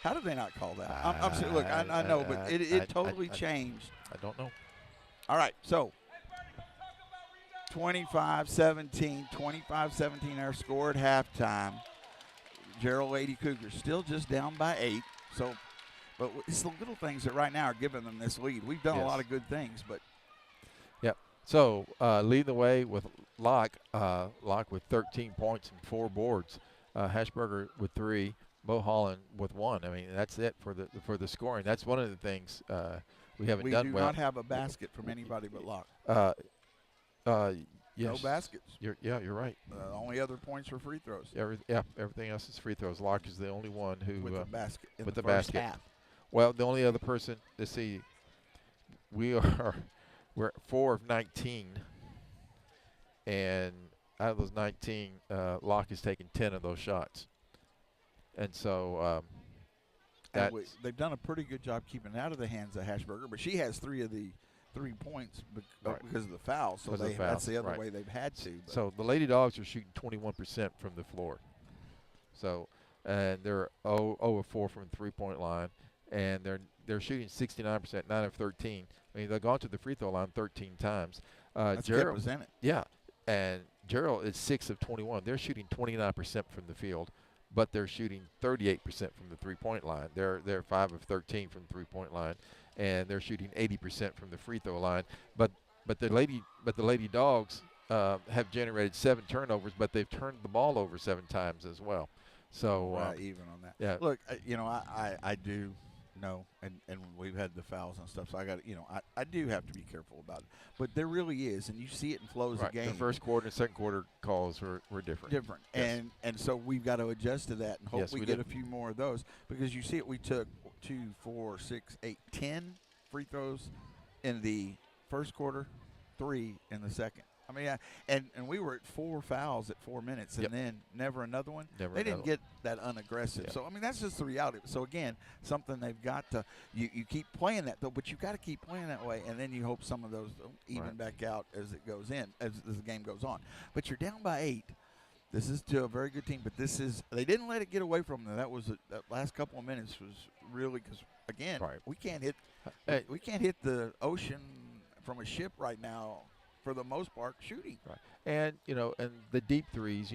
How did they not call that? I'm saying, look, I know, but it totally changed. I don't know. All right, so 25-17, 25-17 our score at halftime. Gerald Lady Cougars still just down by 8. So, but it's the little things that right now are giving them this lead. We've done a lot of good things, but. Yep. So leading the way with Locke with 13 points and 4 boards. Hashberger with 3. Bo Holland with 1. I mean, that's it for the scoring. That's one of the things we haven't done well. We do not have a basket from anybody but Locke. Yes. No baskets. You're right. Only other points for free throws. Everything else is free throws. Locke is the only one who with the basket in with the first basket. Half. Well, the only other person. Let's see. We're 4 of 19, and out of those 19, Locke has taken 10 of those shots, and so they've done a pretty good job keeping it out of the hands of Hashberger. But she has 3 of the 3 points because of the foul. So that's the other way they've had to. But. So the Lady Dogs are shooting 21% from the floor. So and they're 0 of 4 from the 3-point line, and they're shooting 69%, 9 of 13. I mean, they've gone to the free throw line 13 times. That's represented. Yeah, and Gerald is 6 of 21. They're shooting 29% from the field, but they're shooting 38% from the 3-point line. They're 5 of 13 from the 3-point line, and they're shooting 80% from the free throw line. But the Lady Dogs have generated 7 turnovers, but they've turned the ball over 7 times as well. So even on that. Yeah. Look, I do know, and we've had the fouls and stuff, so I got I do have to be careful about it. But there really is, and you see it in flows of game. The first quarter and second quarter calls were different. Yes. And so we've got to adjust to that and hope we get a few more of those, because you see it. We took 2, 4, 6, 8, 10 free throws in the first quarter, 3 in the second. I mean, and we were at 4 fouls at 4 minutes, and then never another one. They didn't get that unaggressive. Yep. So, I mean, that's just the reality. So, again, something they've got to you keep playing that, though, but you got to keep playing that way, and then you hope some of those don't even back out as it goes in, as the game goes on. But you're down by 8. This is to a very good team, but they didn't let it get away from them. That last couple of minutes was really, because, again, we can't hit the ocean from a ship right now. For the most part, shooting. Right. And, and the deep threes,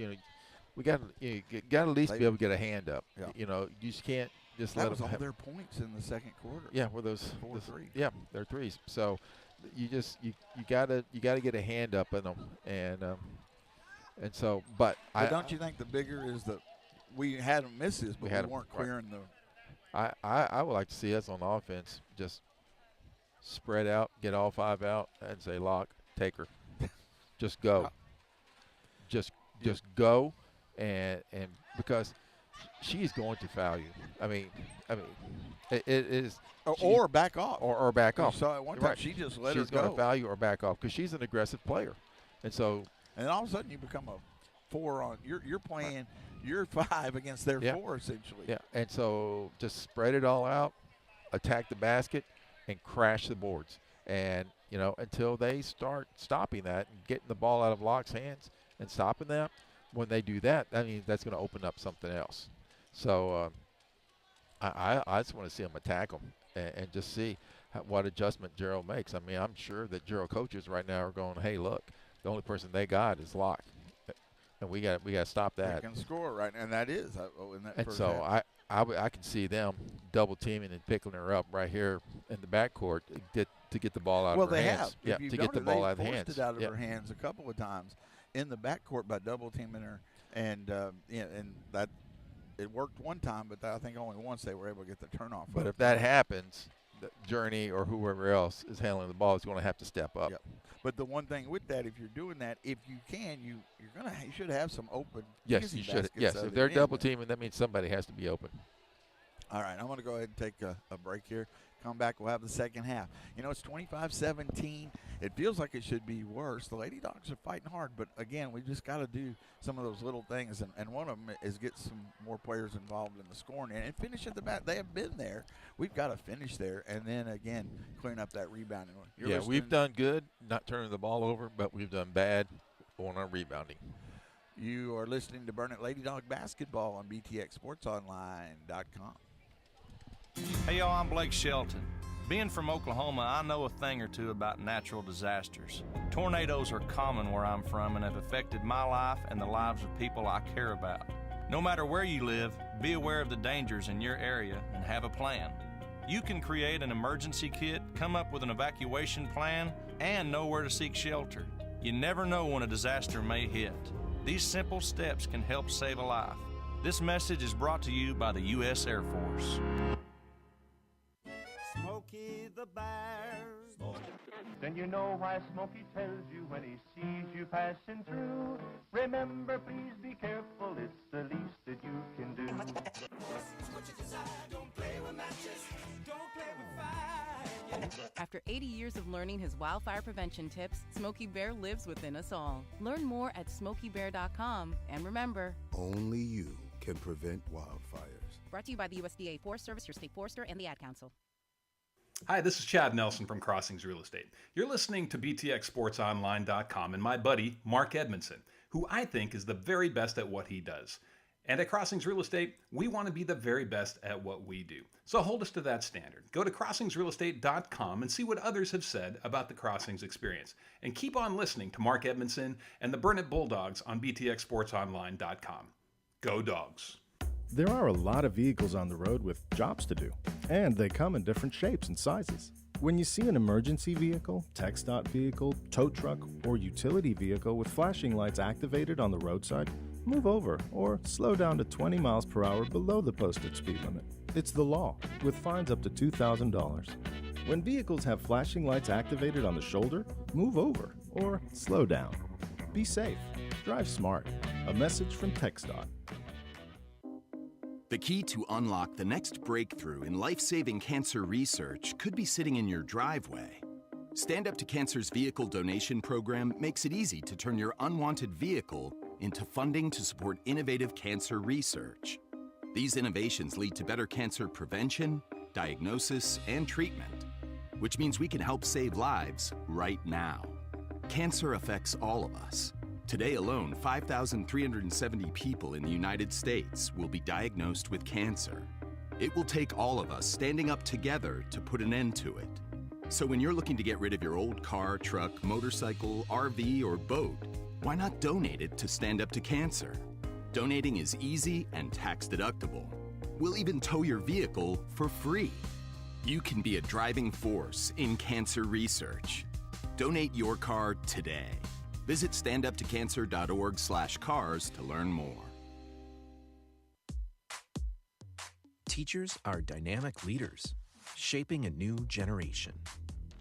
we got to at least be able to get a hand up. Yeah. You just can't just let them. That was all have their points in the second quarter. Yeah, were those 4 3. Yeah, they're threes. So you gotta get a hand up in them, and so. But don't you think the bigger is that we had them misses, but we weren't clearing the. I would like to see us on offense just spread out, get all 5 out, and say Locke. Take her. Just go. Just go, and because she's going to foul you. I mean, it is. Or back off. Or back off. So at one time she just let her She's going go. to foul you or back off because she's an aggressive player. And so. And all of a sudden you become a 4 on. You're playing your 5 against their 4 essentially. Yeah. And so just spread it all out, attack the basket, and crash the boards. And, you know, until they start stopping that and getting the ball out of Locke's hands and stopping them, when they do that, that means that's going to open up something else. So I just want to see them attack them and just see what adjustment Gerald makes. I mean, I'm sure that Gerald coaches right now are going, hey, look, the only person they got is Locke. And we got to stop that. They can score right, and that is in that and first so half. I can see them double teaming and picking her up right here in the backcourt to get the ball out of her hands. Well, Yeah, to get the ball out of the hands. They forced it out of her hands a couple of times in the backcourt by double teaming her, and and that it worked one time, but I think only once they were able to get the turnoff. But if that happens, Journey or whoever else is handling the ball is going to have to step up. Yep. But the one thing with that, if you're doing that, if you can, you should have some open. Yes, you should. Yes, if they're double teaming, that means somebody has to be open. All right, I'm going to go ahead and take a break here. Come back, we'll have the second half. You know, it's 25-17. It feels like it should be worse. The Lady Dogs are fighting hard, but again, we just got to do some of those little things, and one of them is get some more players involved in the scoring and finish at the back. They have been there. We've got to finish there, and then again, clean up that rebounding. We've done good not turning the ball over, but we've done bad on our rebounding. You are listening to Burnett Lady Dog Basketball on BTXSportsOnline.com. Hey y'all, I'm Blake Shelton. Being from Oklahoma, I know a thing or two about natural disasters. Tornadoes are common where I'm from and have affected my life and the lives of people I care about. No matter where you live, be aware of the dangers in your area and have a plan. You can create an emergency kit, come up with an evacuation plan, and know where to seek shelter. You never know when a disaster may hit. These simple steps can help save a life. This message is brought to you by the U.S. Air Force. Smokey the Bear. Then you know why Smokey tells you when he sees you passing through. Remember, please be careful, it's the least that you can do. What you desire, don't play with matches, don't play with fire. After 80 years of learning his wildfire prevention tips, Smokey Bear lives within us all. Learn more at SmokeyBear.com. And remember, Only you can prevent wildfires. brought to you by the USDA Forest Service, your state forester, and the Ad Council. Hi, this is Chad Nelson from Crossings Real Estate. You're listening to BTXSportsOnline.com and my buddy, Mark Edmondson, who I think is the very best at what he does. And at Crossings Real Estate, we want to be the very best at what we do. So hold us to that standard. Go to CrossingsRealEstate.com and see what others have said about the Crossings experience. And keep on listening to Mark Edmondson and the Burnett Bulldogs on BTXSportsOnline.com. Go Dogs! There are a lot of vehicles on the road with jobs to do, and they come in different shapes and sizes. When you see an emergency vehicle, TxDOT vehicle, tow truck, or utility vehicle with flashing lights activated on the roadside, move over or slow down to 20 miles per hour below the posted speed limit. It's the law, with fines up to $2,000. When vehicles have flashing lights activated on the shoulder, move over or slow down. Be safe. Drive smart. A message from TxDOT. The key to unlock the next breakthrough in life-saving cancer research could be sitting in your driveway. Stand Up to Cancer's vehicle donation program makes it easy to turn your unwanted vehicle into funding to support innovative cancer research. These innovations lead to better cancer prevention, diagnosis, and treatment, which means we can help save lives right now. Cancer affects all of us. Today alone, 5,370 people in the United States will be diagnosed with cancer. It will take all of us standing up together to put an end to it. So when you're looking to get rid of your old car, truck, motorcycle, RV, or boat, why not donate it to Stand Up to Cancer? Donating is easy and tax deductible. We'll even tow your vehicle for free. You can be a driving force in cancer research. Donate your car today. Visit standuptocancer.org/cars to learn more. Teachers are dynamic leaders, shaping a new generation.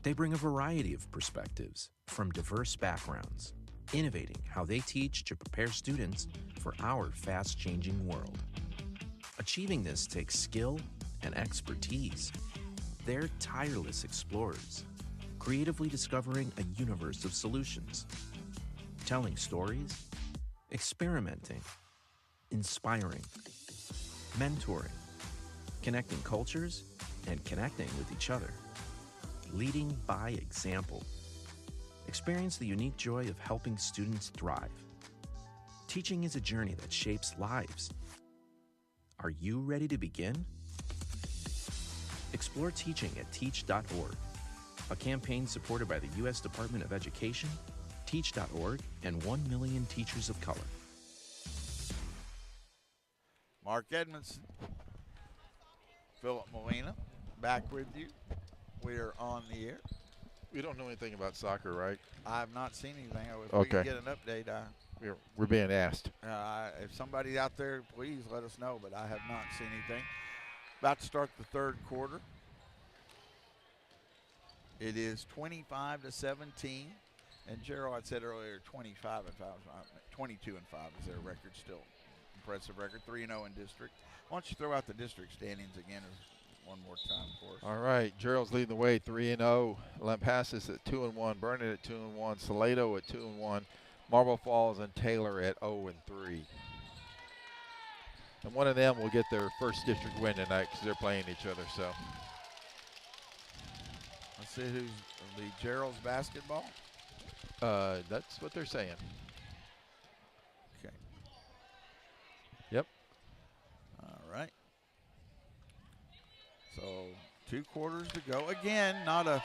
They bring a variety of perspectives from diverse backgrounds, innovating how they teach to prepare students for our fast-changing world. Achieving this takes skill and expertise. They're tireless explorers, creatively discovering a universe of solutions, telling stories, experimenting, inspiring, mentoring, connecting cultures, and connecting with each other, leading by example. Experience the unique joy of helping students thrive. Teaching is a journey that shapes lives. Are you ready to begin? Explore teaching at teach.org, a campaign supported by the U.S. Department of Education, Teach.org, and 1 million teachers of color. Mark Edmondson, Philip Molina, back with you. We are on the air. We don't know anything about soccer, right? I have not seen anything. If we Okay. can get an update, We're being asked. if somebody out there, please let us know, but I have not seen anything. About to start the third quarter. It is 25-17. And Gerald, I said earlier, 25 and 5, 22 and 5 is their record still. Impressive record, 3-0 in district. Why don't you throw out the district standings again one more time for us? All right, Gerald's leading the way, 3-0. Lampasas at 2-1, Burnett at 2-1, Salado at 2-1, Marble Falls and Taylor at 0-3. And one of them will get their first district win tonight because they're playing each other. So let's see who's the Gerald's basketball. That's what they're saying. Okay. Yep. All right. So 2 quarters to go. Again, not a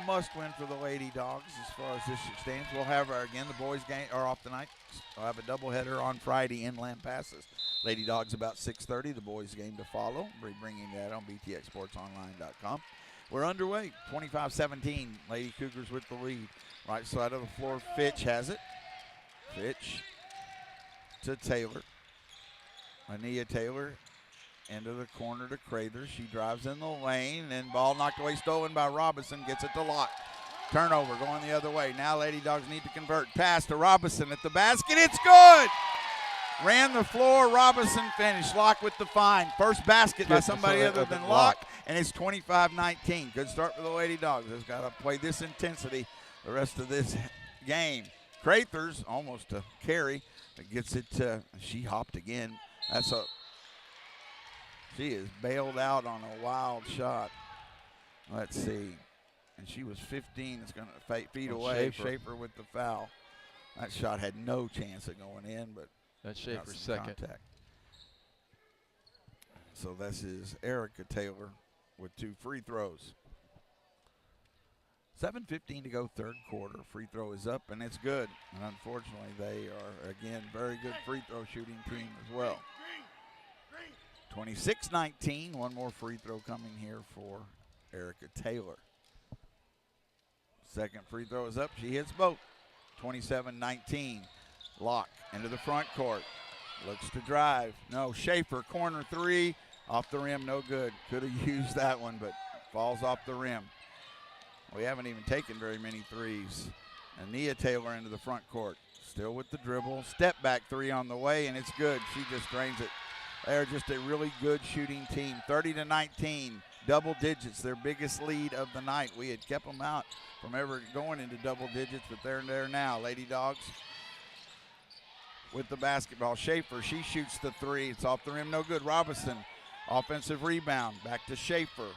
must-win for the Lady Dogs as far as this stands. We'll have the boys' game are off tonight. We'll have a doubleheader on Friday in Lampasas. Lady Dogs about 6:30. The boys' game to follow. We're bringing that on BTXSportsOnline.com. We're underway. 25-17. Lady Cougars with the lead. Right side of the floor. Fitch has it. Fitch to Taylor. Ania Taylor into the corner to Crather. She drives in the lane, and ball knocked away, stolen by Robinson. Gets it to Locke. Turnover going the other way. Now Lady Dogs need to convert. Pass to Robinson at the basket. It's good! Ran the floor. Robinson finished. Locke with the find. First basket by somebody other than Locke, and it's 25-19. Good start for the Lady Dogs. They've got to play this intensity the rest of this game. Crather's almost a carry. But gets it to, she hopped again. She is bailed out on a wild shot. Let's see. And she was 15. It's going to feet away. Schaefer with the foul. That shot had no chance of going in, but that's Schaefer's second. Contact. So this is Erica Taylor with 2 free throws. 7:15 to go, third quarter. Free throw is up, and it's good. And unfortunately, they are, again, very good free throw shooting team as well. 26-19. One more free throw coming here for Erica Taylor. Second free throw is up. She hits both. 27-19. Locke into the front court. Looks to drive. No, Schaefer, corner 3. Off the rim, no good. Could have used that one, but falls off the rim. We haven't even taken very many threes. And Nia Taylor into the front court. Still with the dribble. Step back 3 on the way, and it's good. She just drains it. They're just a really good shooting team. 30-19, double digits, their biggest lead of the night. We had kept them out from ever going into double digits, but they're there now. Lady Dogs with the basketball. Schaefer, she shoots the 3. It's off the rim, no good. Robinson, offensive rebound. Back to Schaefer.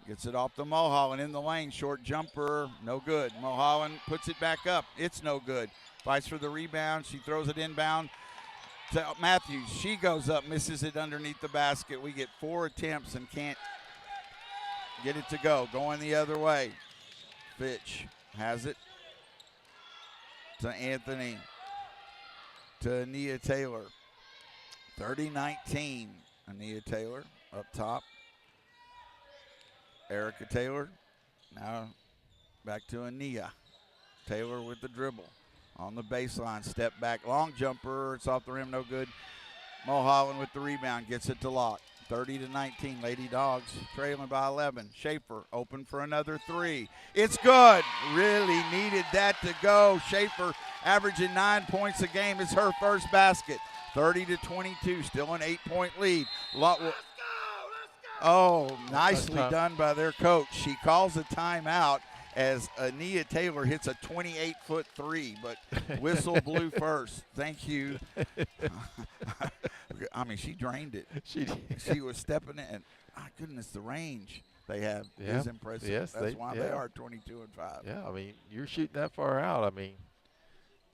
Gets it off the Mulholland in the lane. Short jumper, no good. Mulholland puts it back up. It's no good. Fights for the rebound. She throws it inbound to Matthews. She goes up, misses it underneath the basket. We get 4 attempts and can't get it to go. Going the other way. Fitch has it to Anthony. To Ania Taylor. 30-19. Ania Taylor up top. Erica Taylor. Now back to Ania. Taylor with the dribble. On the baseline, step back, long jumper. It's off the rim, no good. Mulholland with the rebound, gets it to Locke. 30-19, Lady Dogs trailing by 11. Schaefer open for another 3. It's good. Really needed that to go. Schaefer averaging 9 points a game. It's her first basket. 30-22, still an 8-point lead. Oh, nicely done by their coach. She calls a timeout as Ania Taylor hits a 28-foot three, but whistle blew first. Thank you. I mean, she drained it. She was stepping in. My goodness, the range they have is impressive. Yes, that's why they are 22-5. Yeah, I mean, you're shooting that far out. I mean,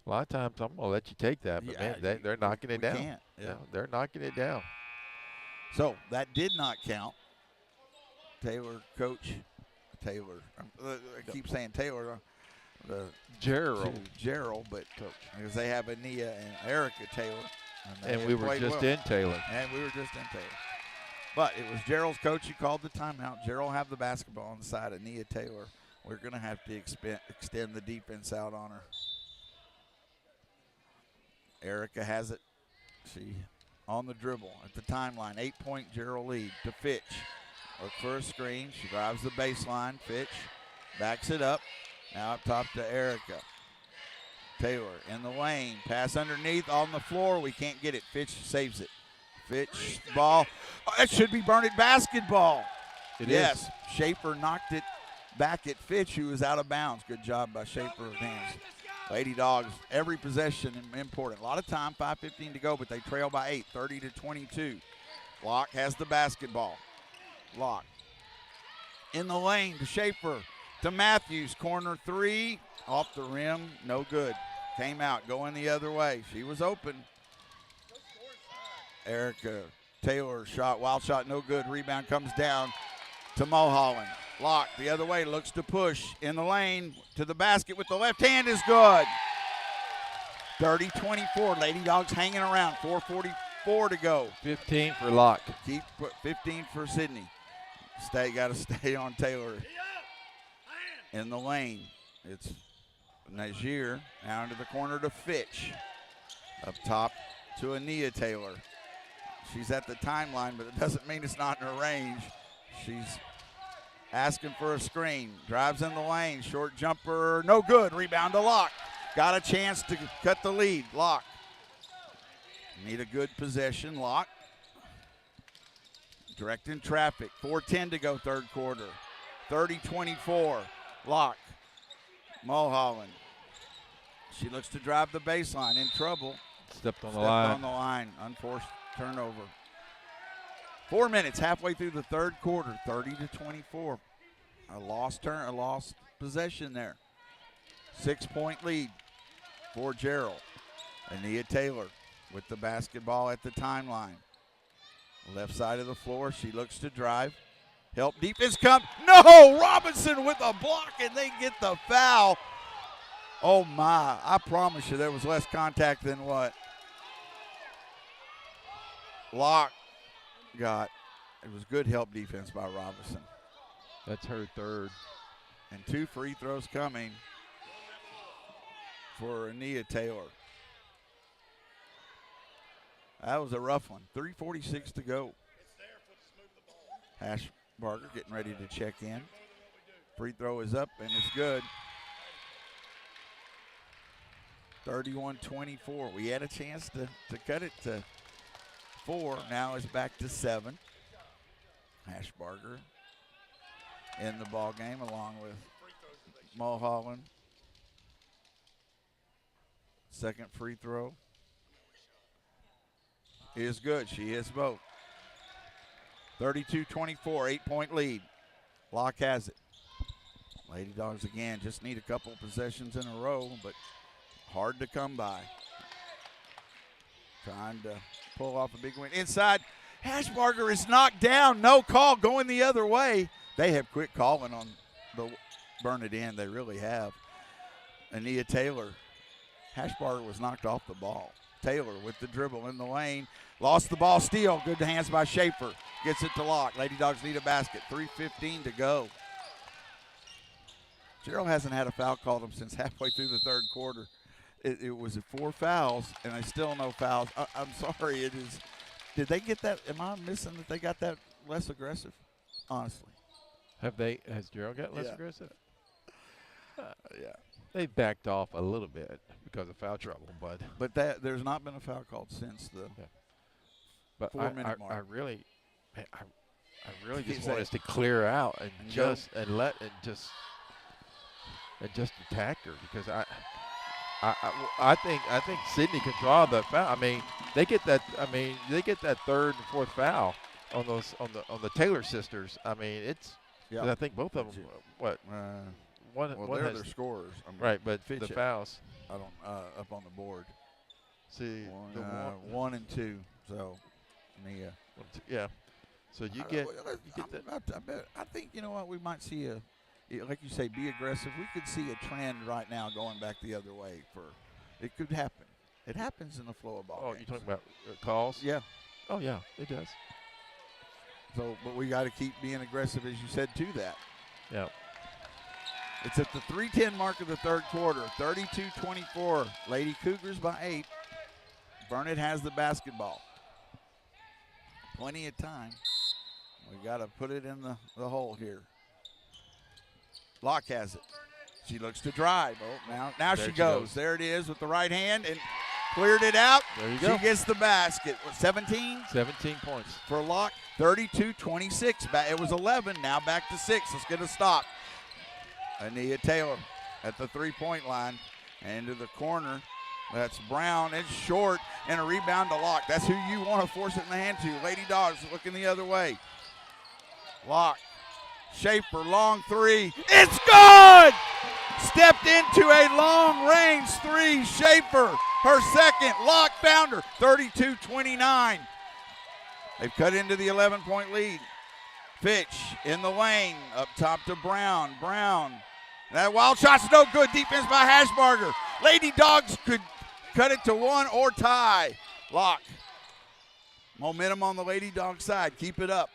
a lot of times I'm going to let you take that, but man, they're knocking it down. Can't. Yeah. They're knocking it down. So that did not count. Coach Taylor. I keep saying Taylor. Gerald, but because they have Ania and Erica Taylor. And we were just in Taylor. But it was Gerald's coach who called the timeout. Gerald have the basketball on the side of Nia Taylor. We're going to have to extend the defense out on her. Erica has it. She on the dribble at the timeline. 8-point Gerald lead to Fitch. Look for a screen. She drives the baseline. Fitch backs it up. Now up top to Erica. Taylor in the lane. Pass underneath on the floor. We can't get it. Fitch saves it. Fitch ball. Oh, that should be Burnett basketball. It is. Schaefer knocked it back at Fitch, who was out of bounds. Good job by Schaefer of hands. Lady Dogs, every possession important. A lot of time, 5:15 to go, but they trail by 8, 30-22. Locke has the basketball. Locke in the lane to Schaefer, to Matthews. Corner three, off the rim, no good. Came out, going the other way. She was open. Erica Taylor shot, wild shot, no good. Rebound comes down to Mulholland. Locke the other way, looks to push in the lane to the basket with the left hand is good. 30-24, Lady Dogs hanging around, 4:44 to go. 15 for Locke. 15 for Sydney. Got to stay on Taylor. In the lane, it's Najir down to the corner to Fitch. Up top to Ania Taylor. She's at the timeline, but it doesn't mean it's not in her range. She's asking for a screen. Drives in the lane. Short jumper. No good. Rebound to Locke. Got a chance to cut the lead. Locke. Need a good possession. Locke. Directing traffic. 4:10 to go third quarter. 30-24. Locke. Mulholland. She looks to drive the baseline. In trouble. Stepped on the line. On the line. Unforced turnover. 4 minutes halfway through the third quarter. 30-24. A lost possession there. 6-point lead for Gerald. Ania Taylor with the basketball at the timeline. Left side of the floor. She looks to drive. Help defense come. No! Robinson with a block, and they get the foul. Oh, my. I promise you there was less contact than what Locke got. It was good help defense by Robinson. That's her third. And 2 free throws coming for Ania Taylor. That was a rough one. 3:46 to go. Hashbarger getting ready to check in. Free throw is up, and it's good. 31-24. We had a chance to cut it to 4. Now it's back to 7. Hashbarger in the ball game along with Mulholland. Second free throw is good. She hits both. 32-24, 8-point lead. Locke has it. Lady Dogs again just need a couple possessions in a row, but hard to come by. Trying to pull off a big win. Inside, Hashbarger is knocked down. No call, going the other way. They have quit calling on the burn it in. They really have. Ania Taylor. Hashbarger was knocked off the ball. Taylor with the dribble in the lane. Lost the ball, steal. Good hands by Schaefer. Gets it to Locke. Lady Dogs need a basket. 3:15 to go. Gerald hasn't had a foul called him since halfway through the third quarter. It was 4 fouls, and I still no fouls. I'm sorry. It is. Did they get that? Am I missing that they got that less aggressive? Honestly. Has Gerald got less aggressive? Yeah. They backed off a little bit because of foul trouble, but there's not been a foul called since the but 4-minute mark. I really just want us to clear out and just attack her, because I think Sydney can draw the foul. I mean, they get that third and fourth foul on the Taylor sisters. I mean, it's I think both of them one they're has their scorers. I mean, right, but Fitch the fouls. I don't up on the board. See, one and two. So, Nia. Yeah. So you get that. I think you know what, we might see like you say, be aggressive. We could see a trend right now going back the other way. It could happen. It happens in the flow of ball. Oh, games. you're talking about calls? Yeah. Oh yeah, it does. So, but we got to keep being aggressive, as you said, to that. Yeah. It's at the 3:10 mark of the third quarter. 32-24. Lady Cougars by 8. Burnett has the basketball. Plenty of time. We got to put it in the hole here. Locke has it. She looks to drive. Oh, now she goes. There it is with the right hand and cleared it out. There you go. She gets the basket. What, 17? 17 points. For Locke. 32-26. It was 11. Now back to 6. Let's get a stop. Ania Taylor at the three-point line. And into the corner. That's Brown. It's short. And a rebound to Locke. That's who you want to force it in the hand to. Lady Dogs looking the other way. Locke. Schaefer, long three. It's good! Stepped into a long-range three. Schaefer, her second. Locke found her. 32-29. They've cut into the 11-point lead. Fitch in the lane. Up top to Brown. Brown. That wild shot's no good. Defense by Hashbarger. Lady Dogs could cut it to one or tie. Locke. Momentum on the Lady Dog side. Keep it up.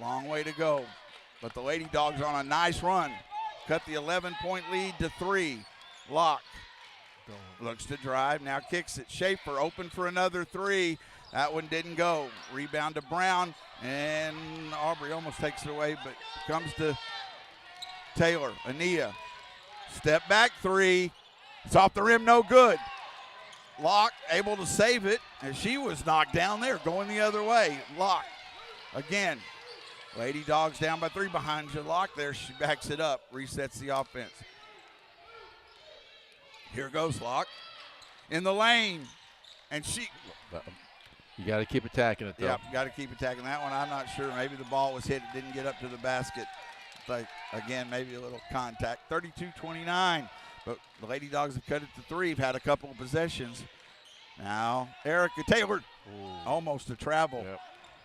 Long way to go. But the Lady Dogs are on a nice run. Cut the 11-point lead to 3. Locke looks to drive. Now kicks it. Schaefer open for another 3. That one didn't go. Rebound to Brown. And Aubrey almost takes it away, but comes to Taylor. Ania. Step back 3. It's off the rim, no good. Locke able to save it, and she was knocked down there, going the other way. Locke again. Lady Dogs down by 3 behind you. Locke there. She backs it up, resets the offense. Here goes Locke in the lane, and she. You got to keep attacking it, though. Yep, got to keep attacking that one. I'm not sure. Maybe the ball was hit. It didn't get up to the basket. Like, again, maybe a little contact. 32-29. But the Lady Dogs have cut it to 3. Have had a couple of possessions. Now, Erica Taylor. Almost a travel. Yep.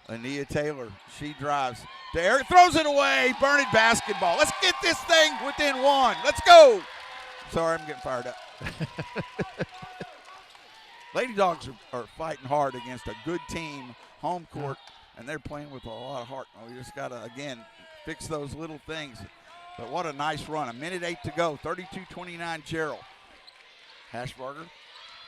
Ania Taylor, she drives to Eric, throws it away. Burnett basketball. Let's get this thing within 1. Let's go. Sorry, I'm getting fired up. Lady Dogs are fighting hard against a good team, home court, and they're playing with a lot of heart. We just got to, again, fix those little things. But what a nice run. 1:08 to go. 32-29 Gerald. Hashbarger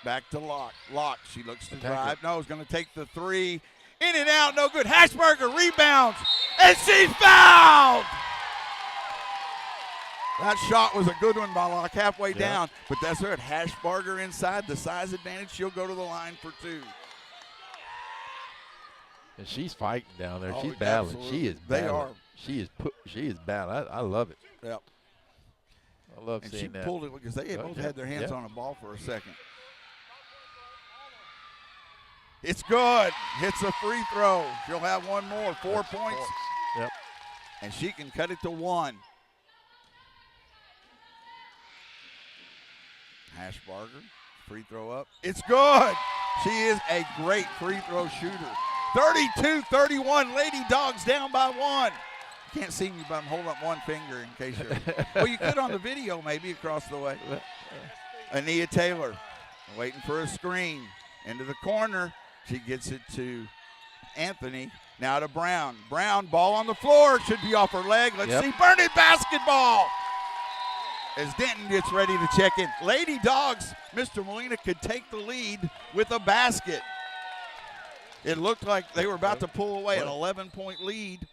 back to Locke. Locke, she looks to drive. No, is going to take the 3. In and out, no good. Hashbarger rebounds, and she's fouled. That shot was a good one by Locke halfway down, but that's right. Hashbarger inside, the size advantage. She'll go to the line for 2. And she's fighting down there. Oh, She's battling. absolutely. She is battling. She is battling. I love it. Yep. I love and seeing she that. pulled it because they both had their hands on the ball for a second. It's good. Hits a free throw. She'll have one more. 4 points. Yep. And she can cut it to 1. Hashbarger, free throw up. It's good. She is a great free throw shooter. 32-31. Lady Dogs down by 1. You can't see me, but I'm holding up one finger in case you're. Well, you could on the video maybe across the way. Ania Taylor waiting for a screen. Into the corner. She gets it to Anthony. Now to Brown. Brown, ball on the floor. Should be off her leg. Let's see. Burnett basketball. As Denton gets ready to check in. Lady Dogs, Mr. Molina could take the lead with a basket. It looked like they were about to pull away an 11-point lead.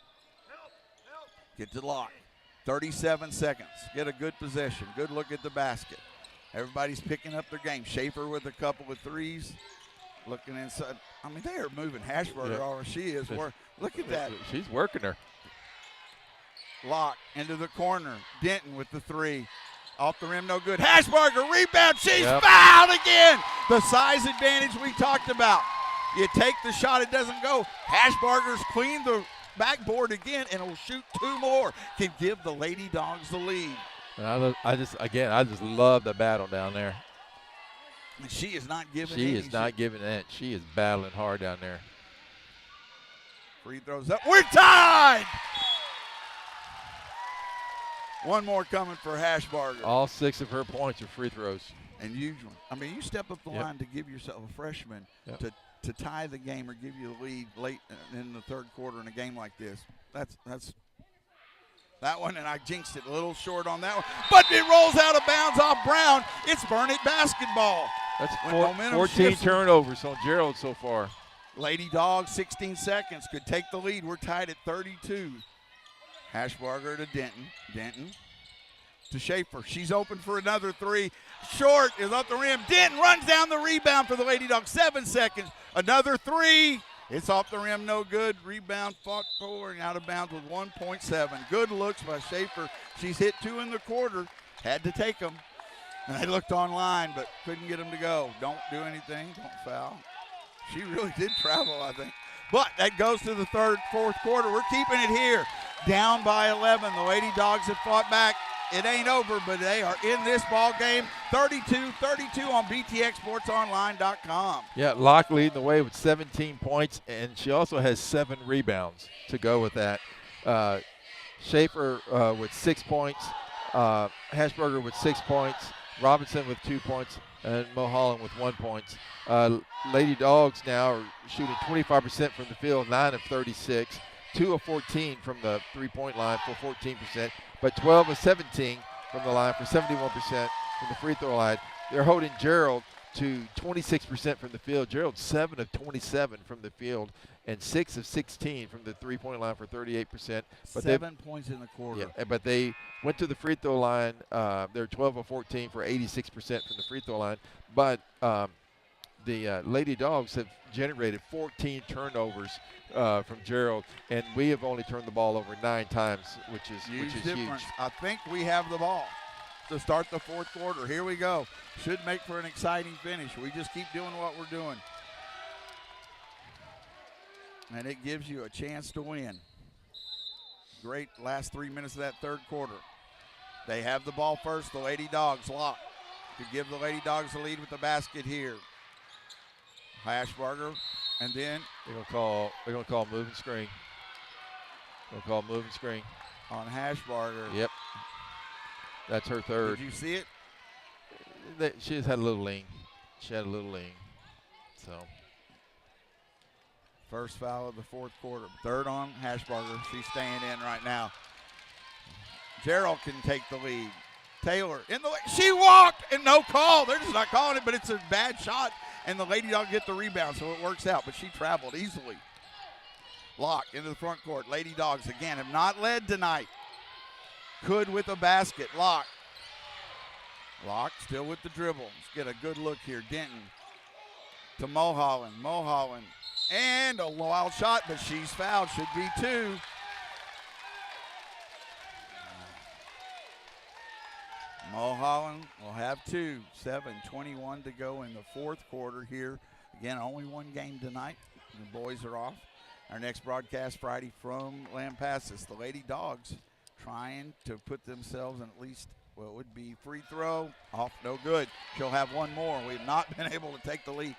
Get to Locke. 37 seconds. Get a good possession. Good look at the basket. Everybody's picking up their game. Schaefer with a couple of threes. Looking inside. I mean, they are moving Hashburger. Or she is. Look at that. She's working her. Lock into the corner. Denton with the three. Off the rim, no good. Hashburger, rebound. She's fouled again. The size advantage we talked about. You take the shot, it doesn't go. Hashburger's cleaned the backboard again and will shoot 2 more. Can give the Lady Dogs the lead. I just love the battle down there. And she is not giving She is not giving in. She is battling hard down there. Free throws up. We're tied! One more coming for Hashbarger. All 6 of her points are free throws. And you step up the line to give yourself a freshman to tie the game or give you the lead late in the third quarter in a game like this. That's that one, and I jinxed it a little short on that one. But it rolls out of bounds off Brown. It's Burnett basketball. That's 14 turnovers on Gerald so far. Lady Dogs, 16 seconds, could take the lead. We're tied at 32. Hashbarger to Denton. Denton to Schaefer. She's open for another three. Short is up the rim. Denton runs down the rebound for the Lady Dogs. 7 seconds. Another three. It's off the rim, no good. Rebound fought forward out of bounds with 1.7. Good looks by Schaefer. She's hit 2 in the quarter. Had to take them. And they looked online, but couldn't get them to go. Don't do anything. Don't foul. She really did travel, I think. But that goes to the fourth quarter. We're keeping it here. Down by 11. The Lady Dogs have fought back. It ain't over, but they are in this ball game. 32-32 on BTXSportsOnline.com. Yeah, Locke leading the way with 17 points, and she also has 7 rebounds to go with that. Schaefer with 6 points, Hashburger with 6 points, Robinson with 2 points, and Mulholland with 1 point. Lady Dogs now are shooting 25% from the field, 9 of 36. 2 of 14 from the three-point line for 14%, but 12 of 17 from the line for 71% from the free throw line. They're holding Gerald to 26% from the field. Gerald 7 of 27 from the field and 6 of 16 from the three-point line for 38%. But 7 points in the quarter. Yeah, but they went to the free throw line. They're 12 of 14 for 86% from the free throw line. But the Lady Dogs have generated 14 turnovers from Gerald, and we have only turned the ball over 9 times, which is huge. I think we have the ball to start the fourth quarter. Here we go. Should make for an exciting finish. We just keep doing what we're doing. And it gives you a chance to win. Great last 3 minutes of that third quarter. They have the ball first, the Lady Dogs. Lock to give the Lady Dogs the lead with the basket here. Hashbarger, and then they're gonna call moving screen. On Hashbarger. Yep. That's her third. Did you see it? She just had a little lean. So. First foul of the fourth quarter. Third on Hashbarger. She's staying in right now. Gerald can take the lead. Taylor in the lead. She walked and no call. They're just not calling it, but it's a bad shot. And the Lady Dog get the rebound, so it works out. But she traveled easily. Lock into the front court. Lady Dogs, again, have not led tonight. Could with a basket. Lock still with the dribble. Let's get a good look here. Denton to Mulholland. And a wild shot, but she's fouled. Should be 2. Mulholland will have 2. 7:21 to go in the fourth quarter here. Again, only one game tonight. The boys are off. Our next broadcast Friday from Lampasas. The Lady Dogs trying to put themselves in at least, well, it would be free throw. Off, no good. She'll have one more. We've not been able to take the lead.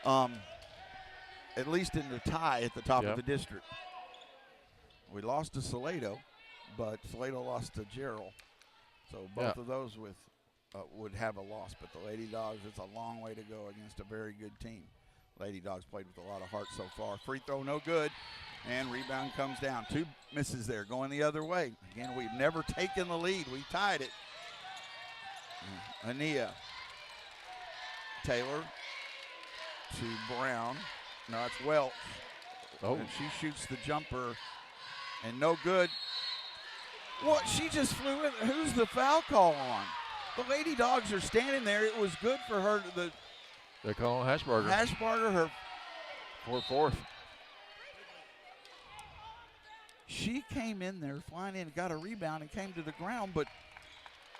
At least in the tie at the top of the district. We lost to Salado, but Salado lost to Gerald. So both of those would have a loss. But the Lady Dogs, it's a long way to go against a very good team. Lady Dogs played with a lot of heart so far. Free throw, no good. And rebound comes down. 2 misses there, going the other way. Again, we've never taken the lead. We tied it. Ania. Taylor to Brown. No, it's Welch. And she shoots the jumper. And no good. What? She just flew in. Who's the foul call on? The Lady Dogs are standing there. It was good for her. They're calling Hashbarger. Hashbarger, her fourth. She came in there, flying in, got a rebound, and came to the ground, but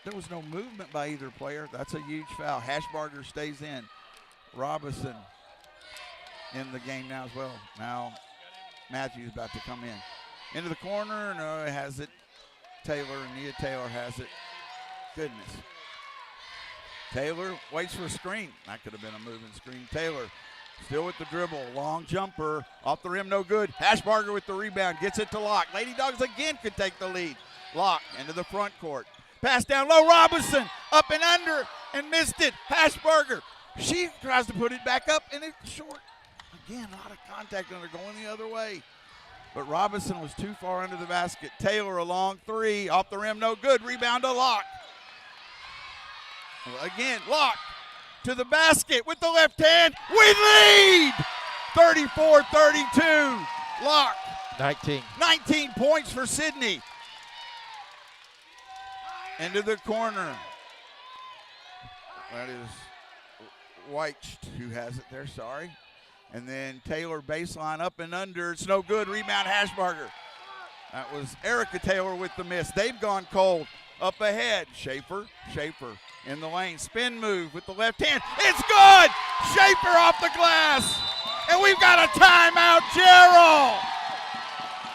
there was no movement by either player. That's a huge foul. Hashbarger stays in. Robinson in the game now as well. Now Matthews about to come in. Into the corner, no, it has it. Taylor, Nia Taylor has it. Goodness. Taylor waits for a screen. That could have been a moving screen. Taylor still with the dribble. Long jumper. Off the rim, no good. Hashbarger with the rebound. Gets it to Locke. Lady Dogs again could take the lead. Locke into the front court. Pass down low. Robinson up and under and missed it. Hashbarger. She tries to put it back up and it's short. Again, a lot of contact and they're going the other way. But Robinson was too far under the basket. Taylor a long three. Off the rim, no good. Rebound to Locke. Again, Locke to the basket with the left hand. We lead! 34-32. Locke. 19 points for Sydney. Into the corner. That is White who has it there, sorry. And then Taylor baseline up and under. It's no good. Rebound Hashbarger. That was Erica Taylor with the miss. They've gone cold. Up ahead. Schaefer in the lane. Spin move with the left hand. It's good! Schaefer off the glass. And we've got a timeout, Gerald.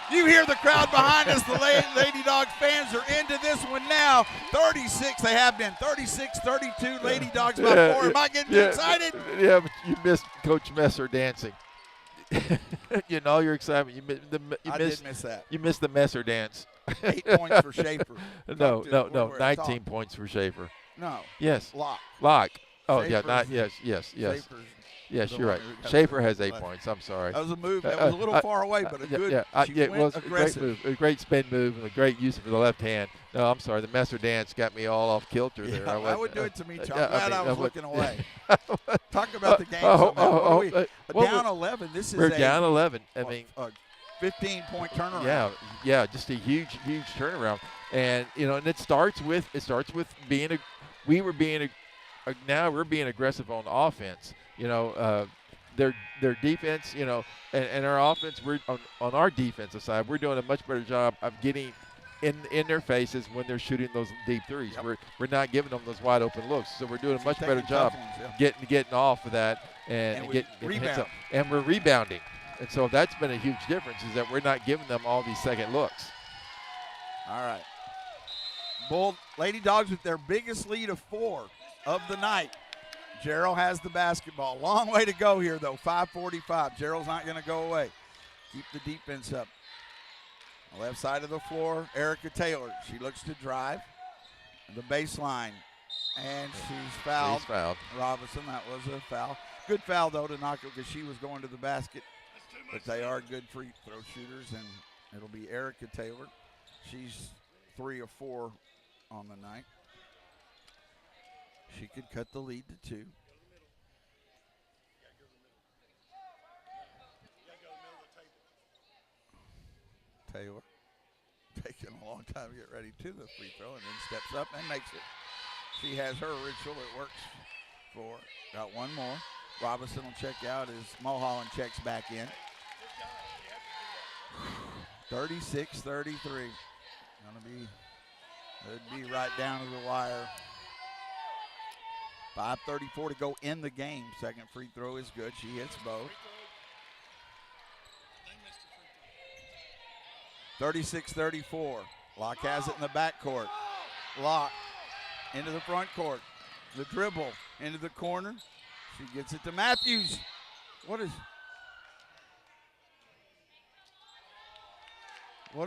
You hear the crowd behind us. The Lady Dog fans are into this one now. 36, they have been. 36-32, Lady Dogs by 4. Am I getting excited? Yeah, but you missed Coach Messer dancing. You know your excitement. I did miss that. You missed the Messer dance. 8 points for Schaefer. No. 19 points for Schaefer. No. Yes. Locke. Oh, Schaefer's, yeah, yes. Schaefer's Yes, you're right. Schaefer has 8 points. I'm sorry. That was a move. That was a little far away, but a good. She went aggressive. A great move, a great spin move, and a great use of the left hand. No, I'm sorry. The Messer dance got me all off kilter there. That would do it to me, Chuck. I'm glad I was looking away. Talk about the game. Down 11. We're down 11. I mean, a 15-point turnaround. Yeah, just a huge turnaround. And and it starts with being now we're being aggressive on offense. Their defense, and our offense, we're on our defensive side, we're doing a much better job of getting in their faces when they're shooting those deep threes. Yep. We're not giving them those wide open looks, so we're doing a much better job getting off of that and getting hits up. And we're rebounding. And so that's been a huge difference, is that we're not giving them all these second looks. All right. Lady Dogs with their biggest lead of 4 of the night. Gerald has the basketball. Long way to go here, though. 5:45. Gerald's not going to go away. Keep the defense up. Left side of the floor, Erica Taylor. She looks to drive. The baseline. And she's fouled. Robinson, that was a foul. Good foul, though, to knock her because she was going to the basket. But they are good free throw shooters, and it'll be Erica Taylor. She's 3 of 4 on the night. She could cut the lead to 2. Taylor taking a long time to get ready to the free throw and then steps up and makes it. She has her ritual. It works for her. Got one more. Robinson will check out as Mulholland checks back in. 36-33. It'd be right down to the wire. 5:34 to go in the game. Second free throw is good. She hits both. 36-34. Locke has it in the backcourt. Locke into the front court. The dribble into the corner. She gets it to Matthews. What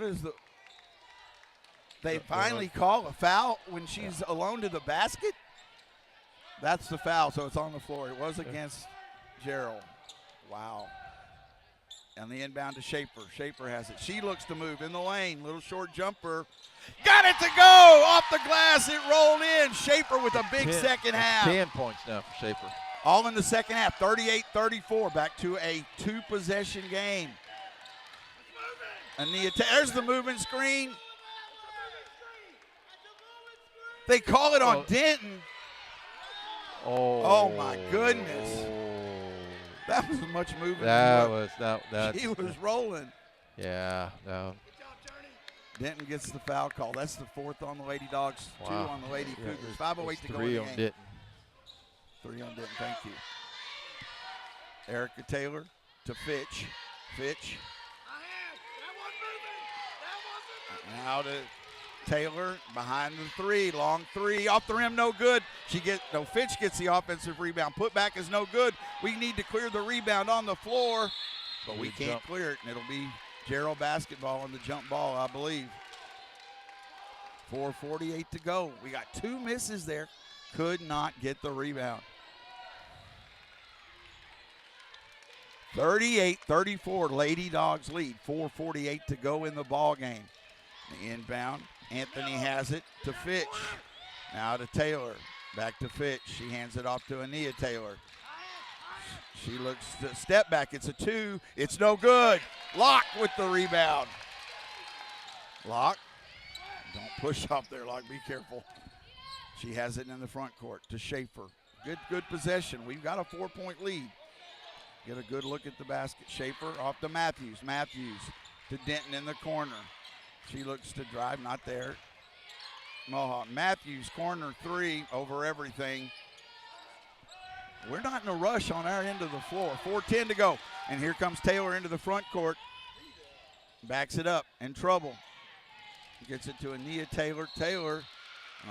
is the... They finally call a foul when she's alone to the basket? That's the foul, so it's on the floor. It was against Gerald. Wow. And the inbound to Schaefer. Schaefer has it. She looks to move in the lane. Little short jumper. Got it to go! Off the glass, it rolled in. Schaefer with a big second half. 10 points now for Schaefer. All in the second half. 38-34. Back to a 2-possession game. Ania, there's the moving screen. They call it on Denton. Oh, my goodness. That was much moving. She was rolling. Yeah, no. Denton gets the foul call. That's the 4th on the Lady Dogs, 2 on the Lady Cougars. 5:08 to go in the game. 3 on Denton. 3 on Denton, thank you. Erica Taylor to Fitch. Fitch. Now to Taylor behind the 3, long 3, off the rim, no good. Fitch gets the offensive rebound. Put back is no good. We need to clear the rebound on the floor, but we can't clear it, and it'll be Gerald basketball on the jump ball, I believe. 4:48 to go. We got 2 misses there. Could not get the rebound. 38-34, Lady Dogs lead. 4:48 to go in the ball game. The inbound, Anthony has it to Fitch. Now to Taylor. Back to Fitch. She hands it off to Ania Taylor. She looks to step back. It's a 2. It's no good. Locke with the rebound. Locke. Don't push off there, Locke. Be careful. She has it in the front court to Schaefer. Good possession. We've got a 4-point lead. Get a good look at the basket. Schaefer off to Matthews. Matthews to Denton in the corner. She looks to drive, not there. Mohawk. Matthews, corner 3 over everything. We're not in a rush on our end of the floor. 4:10 to go. And here comes Taylor into the front court. Backs it up. In trouble. Gets it to Ania Taylor. Taylor,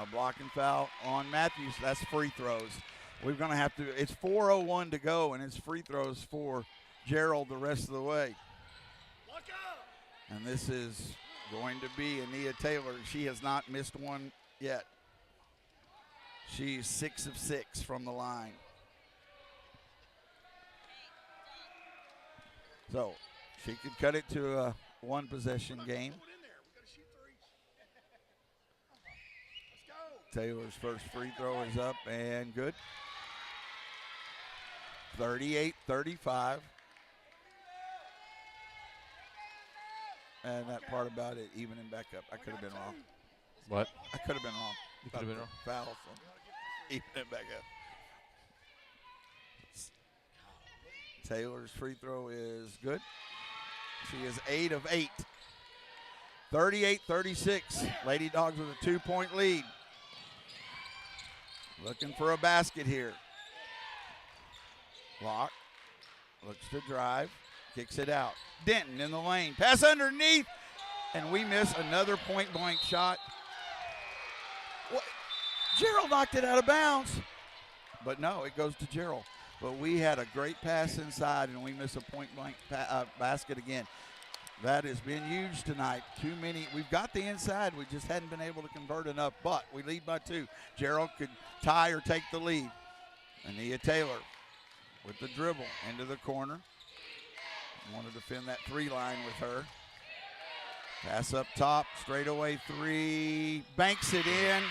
a blocking foul on Matthews. That's free throws. We're going to have to, it's 4:01 to go, and it's free throws for Gerald the rest of the way. And this is going to be Ania Taylor. She has not missed one yet. She's 6 of 6 from the line. So she could cut it to a 1-possession game. Taylor's first free throw is up and good. 38-35. And that part about it, evening back up. I could have been wrong. What? I could have been wrong. You could have been wrong. Foul from evening back up. Taylor's free throw is good. She is 8 of 8. 38-36. Lady Dogs with a 2-point lead. Looking for a basket here. Locke looks to drive, kicks it out. Denton in the lane, pass underneath, and we miss another point-blank shot. What? Gerald knocked it out of bounds. But no, it goes to Gerald. But we had a great pass inside, and we miss a point-blank basket again. That has been huge tonight. Too many. We've got the inside. We just hadn't been able to convert enough, but we lead by 2. Gerald could tie or take the lead. Ania Taylor with the dribble into the corner. Want to defend that 3 line with her. Pass up top, straightaway 3. Banks it in.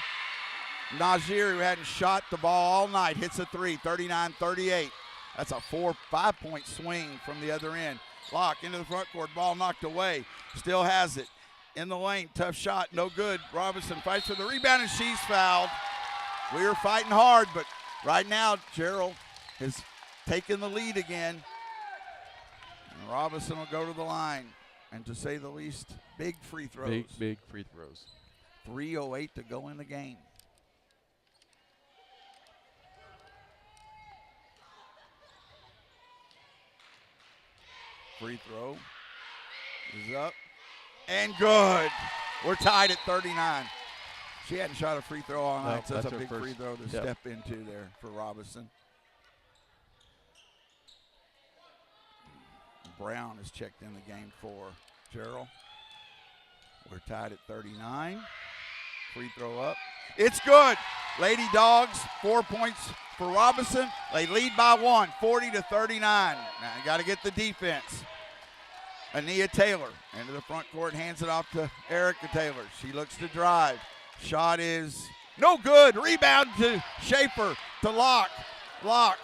Najir, who hadn't shot the ball all night, hits a 3, 39-38. That's a 4-5-point swing from the other end. Locke into the front court, ball knocked away. Still has it. In the lane, tough shot, no good. Robinson fights for the rebound, and she's fouled. We were fighting hard, but right now, Gerald has taken the lead again. And Robinson will go to the line. And to say the least, big free throws. Big free throws. 3:08 to go in the game. Free throw is up and good. We're tied at 39. She hadn't shot a free throw all night, so that's a big free throw to step into there for Robinson. Brown is checked in the game for Gerald. We're tied at 39. Free throw up. It's good. Lady Dogs, 4 points for Robinson. They lead by 1, 40-39. Now you got to get the defense. Ania Taylor into the front court, hands it off to Erica Taylor. She looks to drive. Shot is no good. Rebound to Schaefer, to Locke. Locke.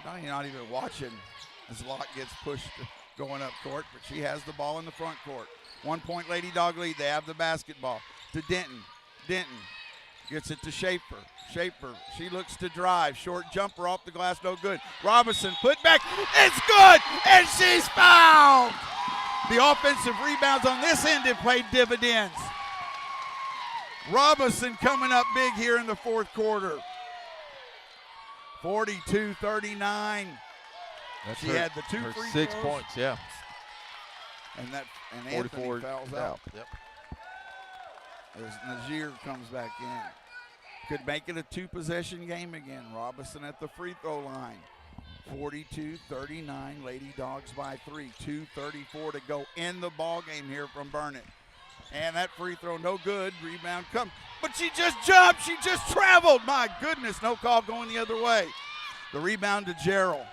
Not even watching as Locke gets pushed going up court, but she has the ball in the front court. 1 point Lady Dog lead. They have the basketball to Denton. Denton gets it to Schaefer. Schaefer, she looks to drive. Short jumper off the glass, no good. Robinson put back. It's good, and she's fouled. The offensive rebounds on this end have paid dividends. Robinson coming up big here in the fourth quarter. 42-39. That's she her, had the two her free 6 throws. points, yeah. And Anthony 44 fouls out. Yep. As Nazir comes back in. Could make it a two-possession game again. Robinson at the free throw line. 42-39. Lady Dogs by 3. 2:34 to go in the ball game here from Burnett. And that free throw, no good. Rebound come. But she just jumped. She just traveled. My goodness, no call going the other way. The rebound to Gerald.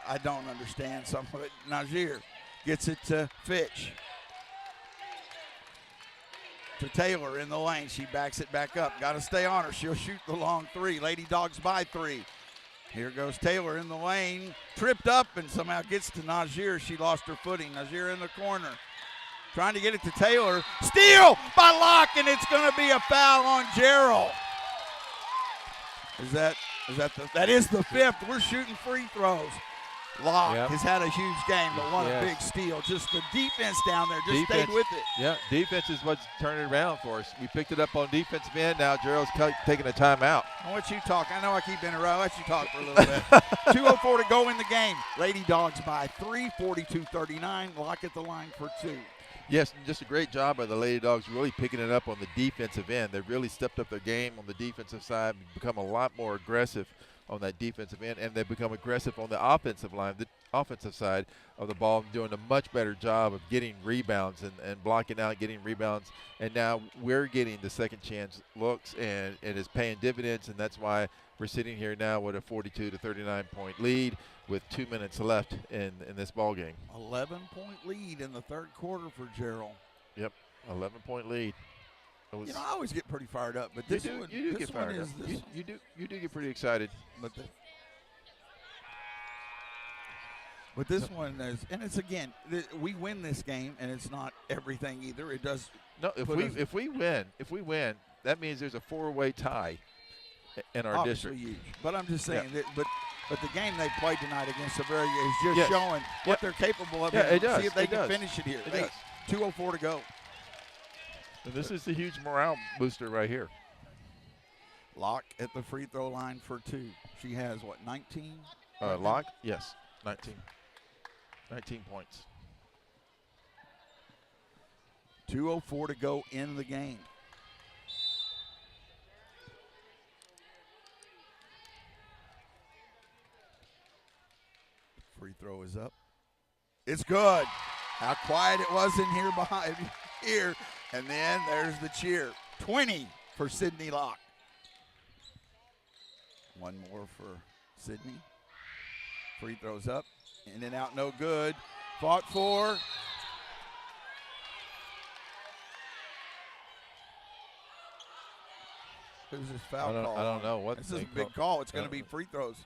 I don't understand some of it. Nazir gets it to Fitch. To Taylor in the lane. She backs it back up. Got to stay on her. She'll shoot the long three. Lady Dogs by 3. Here goes Taylor in the lane. Tripped up and somehow gets to Nazir. She lost her footing. Nazir in the corner. Trying to get it to Taylor. Steal by Locke, and it's going to be a foul on Gerald. That is the fifth. We're shooting free throws. Locke has had a huge game, but what a big steal. Just the defense down there just stayed with it. Yeah, defense is what's turning it around for us. We picked it up on defensive end. Now Gerald's taking a timeout. I'll let you talk. I know I keep interrupting. I'll let you talk for a little bit. 2:04 to go in the game. Lady Dogs by 3, 42-39. Locke at the line for 2. Yes, and just a great job by the Lady Dogs really picking it up on the defensive end. They've really stepped up their game on the defensive side, become a lot more aggressive on that defensive end, and they've become aggressive on the offensive line, the offensive side of the ball, doing a much better job of getting rebounds and blocking out, getting rebounds. And now we're getting the second chance looks, and it is paying dividends, and that's why we're sitting here now with a 42-39 point lead with 2 minutes left in this ball game. 11-point lead in the third quarter for Gerald. Yep, 11-point lead. I always get pretty fired up, but this one, you do get fired up. You do get pretty excited. But this one is, and it's again, we win this game, and it's not everything either. It does. No, if we win, that means there's a 4-way tie in our obviously district. Huge. But I'm just saying that. But the game they played tonight against Bavaria is just showing what they're capable of. Yeah, it does. See if they can finish it here. 2:04 to go. And this is the huge morale booster right here. Locke at the free throw line for 2. She has, 19? Locke? Yes, 19. 19 points. 2:04 to go in the game. Free throw is up. It's good. How quiet it was in here behind here. And then there's the cheer. 20 for Sydney Locke. One more for Sydney. Free throws up. In and out, no good. Fought for. Who's this foul call? I don't know what this is a big call. It's going to be free throws.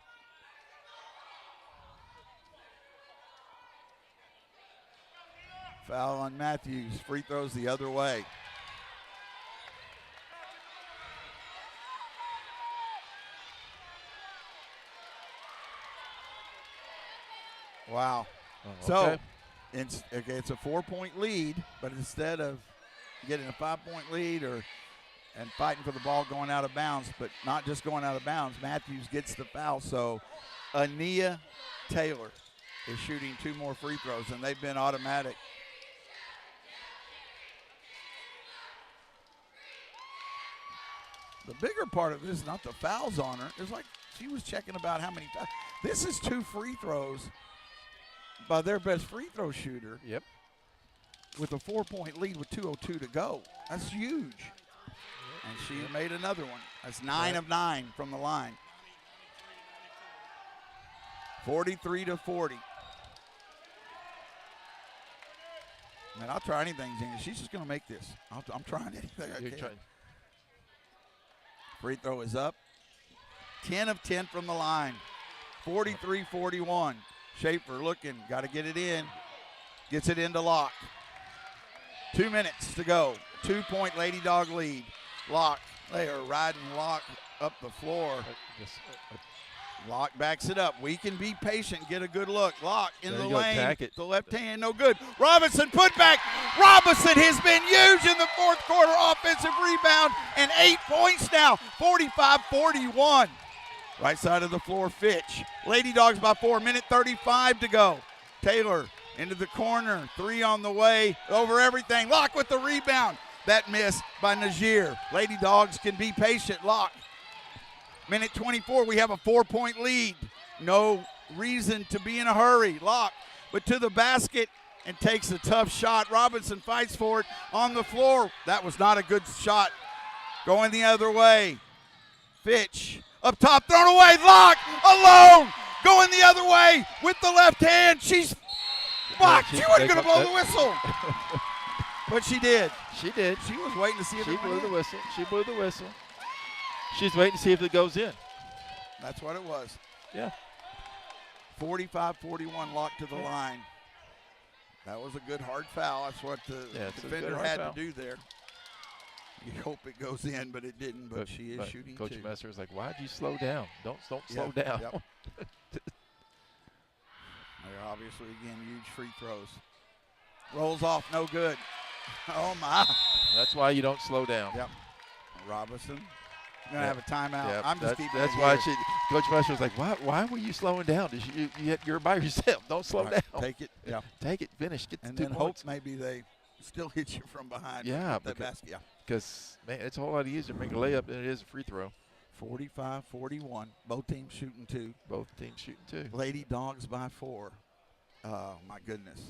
Foul on Matthews. Free throws the other way. Wow. So it's a 4-point lead, but instead of getting a 5-point lead and fighting for the ball going out of bounds, but not just going out of bounds, Matthews gets the foul. So Ania Taylor is shooting 2 more free throws, and they've been automatic. The bigger part of this is not the fouls on her. It's like she was checking about how many fouls. This is 2 free throws by their best free throw shooter. Yep. With a 4-point lead with 2:02 to go. That's huge. And she made another one. That's 9 of 9 from the line. 43-40. Man, I'll try anything, Gina. She's just going to make this. I'm trying anything I can. Free throw is up. 10 of 10 from the line. 43-41. Schaefer looking. Got to get it in. Gets it into Locke. 2 minutes to go. 2-point Lady Dog lead. Locke, they are riding Locke up the floor. Locke backs it up. We can be patient, get a good look. Locke in There the you go, lane. tack it. The left hand, no good. Robinson put back. Robinson has been huge in the fourth quarter. Offensive rebound and 8 points now. 45-41. Right side of the floor, Fitch. Lady Dogs by 4. Minute 35 to go. Taylor into the corner. 3 on the way. Over everything. Locke with the rebound. That miss by Najir. Lady Dogs can be patient. Locke. Minute 24, we have a 4-point lead. No reason to be in a hurry. Locke, but to the basket and takes a tough shot. Robinson fights for it on the floor. That was not a good shot. Going the other way. Fitch, up top, thrown away. Locke, alone, going the other way with the left hand. She's blocked. She wasn't going to blow the whistle. But she did. She did. She was waiting to see if She it blew went the in. whistle. She blew the whistle. She's waiting to see if it goes in. That's what it was. Yeah. 45-41, Locke to the line. That was a good hard foul. That's what the defender had to do there. You hope it goes in, but it didn't. But she is shooting Coach too. Messer was like, "Why'd you slow down? Don't slow down." Yep. They're obviously, again, huge free throws. Rolls off, no good. Oh, my. That's why you don't slow down. Yep. Robinson. Going to have a timeout. Yep. I'm just keeping That's it why here. Coach Messer was like, "Why were you slowing down? You're by yourself. Don't slow down. Take it. Yeah. Take it. Finish. Get And the then 2 hope points." maybe they still hit you from behind. Yeah, That basket. Yeah. because man, it's a whole lot easier to make a layup than it is a free throw. 45-41. Both teams shooting 2. Both teams shooting 2. Lady Dogs by 4. Oh, my goodness.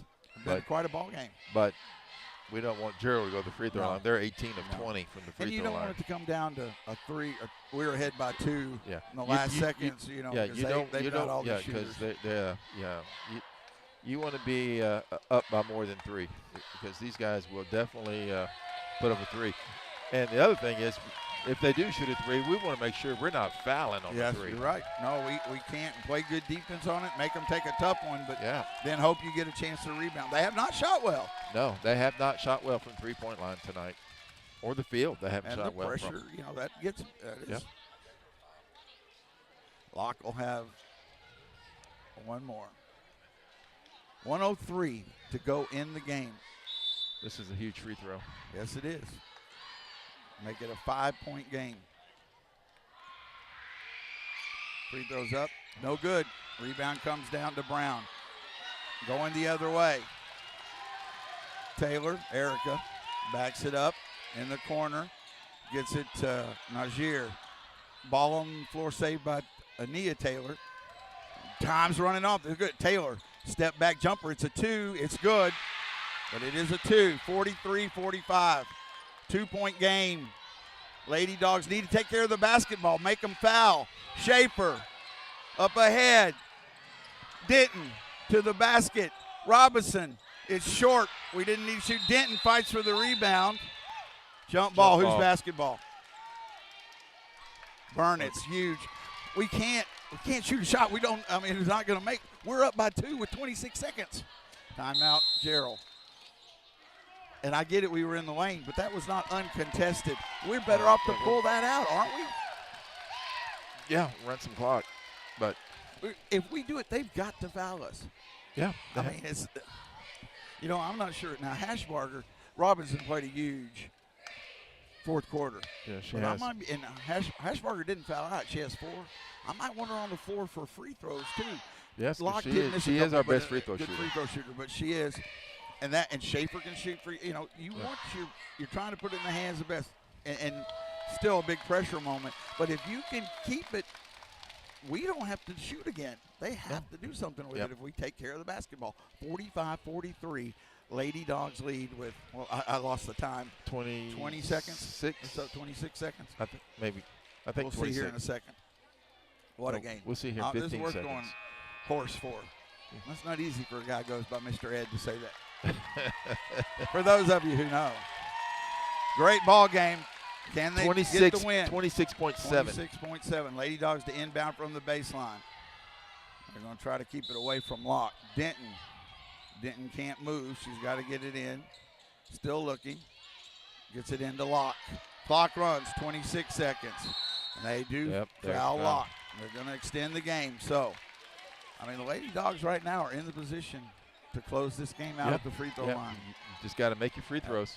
But- Been quite a ball game. But we don't want Gerald to go to the free throw No. line. They're 18 of No. 20 from the free And you throw don't line. want it to come down to a 3. Or we were ahead by 2 Yeah. in the You- last you- seconds, Yeah, because you don't. they've You got don't. all the Yeah, shooters. You want to be up by more than 3 because these guys will definitely put up a 3. And the other thing is, if they do shoot a 3, we want to make sure we're not fouling on Yes, the 3. you're right. No, we can't play good defense on it, make them take a tough one, but Yeah. then hope you get a chance to rebound. They have not shot well. No, they have not shot well from 3-point line tonight, or the field. They haven't And shot the well pressure, from. that gets Yep. Locke will have one more. 103 to go in the game. This is a huge free throw. Yes, it is. Make it a 5-point game. Free throws up, no good. Rebound comes down to Brown. Going the other way. Taylor, Erica, backs it up in the corner. Gets it to Najir. Ball on the floor saved by Ania Taylor. Time's running off. They're good. Taylor, step back jumper. It's a 2. It's good. But it is a 2. 43-45. 2-point game. Lady Dogs need to take care of the basketball. Make them foul. Schaefer up ahead. Denton to the basket. Robinson. It's short. We didn't need to shoot. Denton fights for the rebound. Jump ball. Who's basketball? Burnett's huge. We can't shoot a shot. It's not going to make. We're up by 2 with 26 seconds. Timeout, Gerald. And I get it, we were in the lane, but that was not uncontested. We're better off to pull that out, aren't we? Yeah, run some clock. But if we do it, they've got to foul us. yeah, I mean, it's, I'm not sure. Now, Hashbarger, Robinson played a huge fourth quarter. Yeah, she but has. I might be, and Hashbarger didn't foul out. She has 4. I might want her on the floor for free throws, too. Yes, Locke she didn't is. miss She a is couple, our but best free throw good shooter. free throw shooter, but she is. And Schaefer can shoot free. Want you're trying to put it in the hands of the best, and still a big pressure moment. But if you can keep it, we don't have to shoot again. They have to do something with it if we take care of the basketball. 45-43, Lady Dogs lead with. Well, I lost the time. 20 seconds. 6. So 26 seconds. I think maybe. I think We'll see here in 26. a second. What a game. We'll see here in This 15 is worth seconds. going horse for. That's not easy for a guy who goes by Mr. Ed to say that. For those of you who know. Great ball game. Can they get the win? 26.7. 26.7. Lady Dogs to inbound from the baseline. They're going to try to keep it away from Locke. Denton can't move. She's got to get it in. Still looking. Gets it into Locke. Clock runs 26 seconds. And they do foul Locke. They're going to extend the game. So, I mean, the Lady Dogs right now are in the position to close this game out at the free throw line. You just got to make your free throws.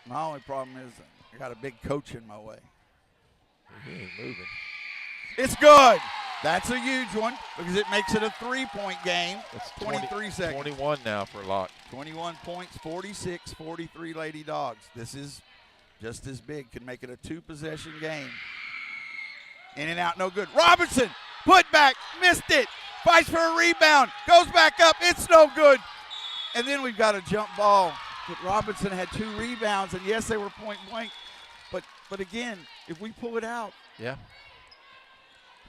My only problem is I got a big coach in my way. He ain't moving. It's good. That's a huge one because it makes it a 3-point game. It's 23 seconds. 21 now for Locke. 21 points, 46-43 Lady Dogs. This is just as big. Can make it a 2-possession game. In and out, no good. Robinson, put back, missed it. Fights for a rebound, goes back up. It's no good. And then we've got a jump ball. But Robinson had 2 rebounds, and yes, they were point blank. But again, if we pull it out,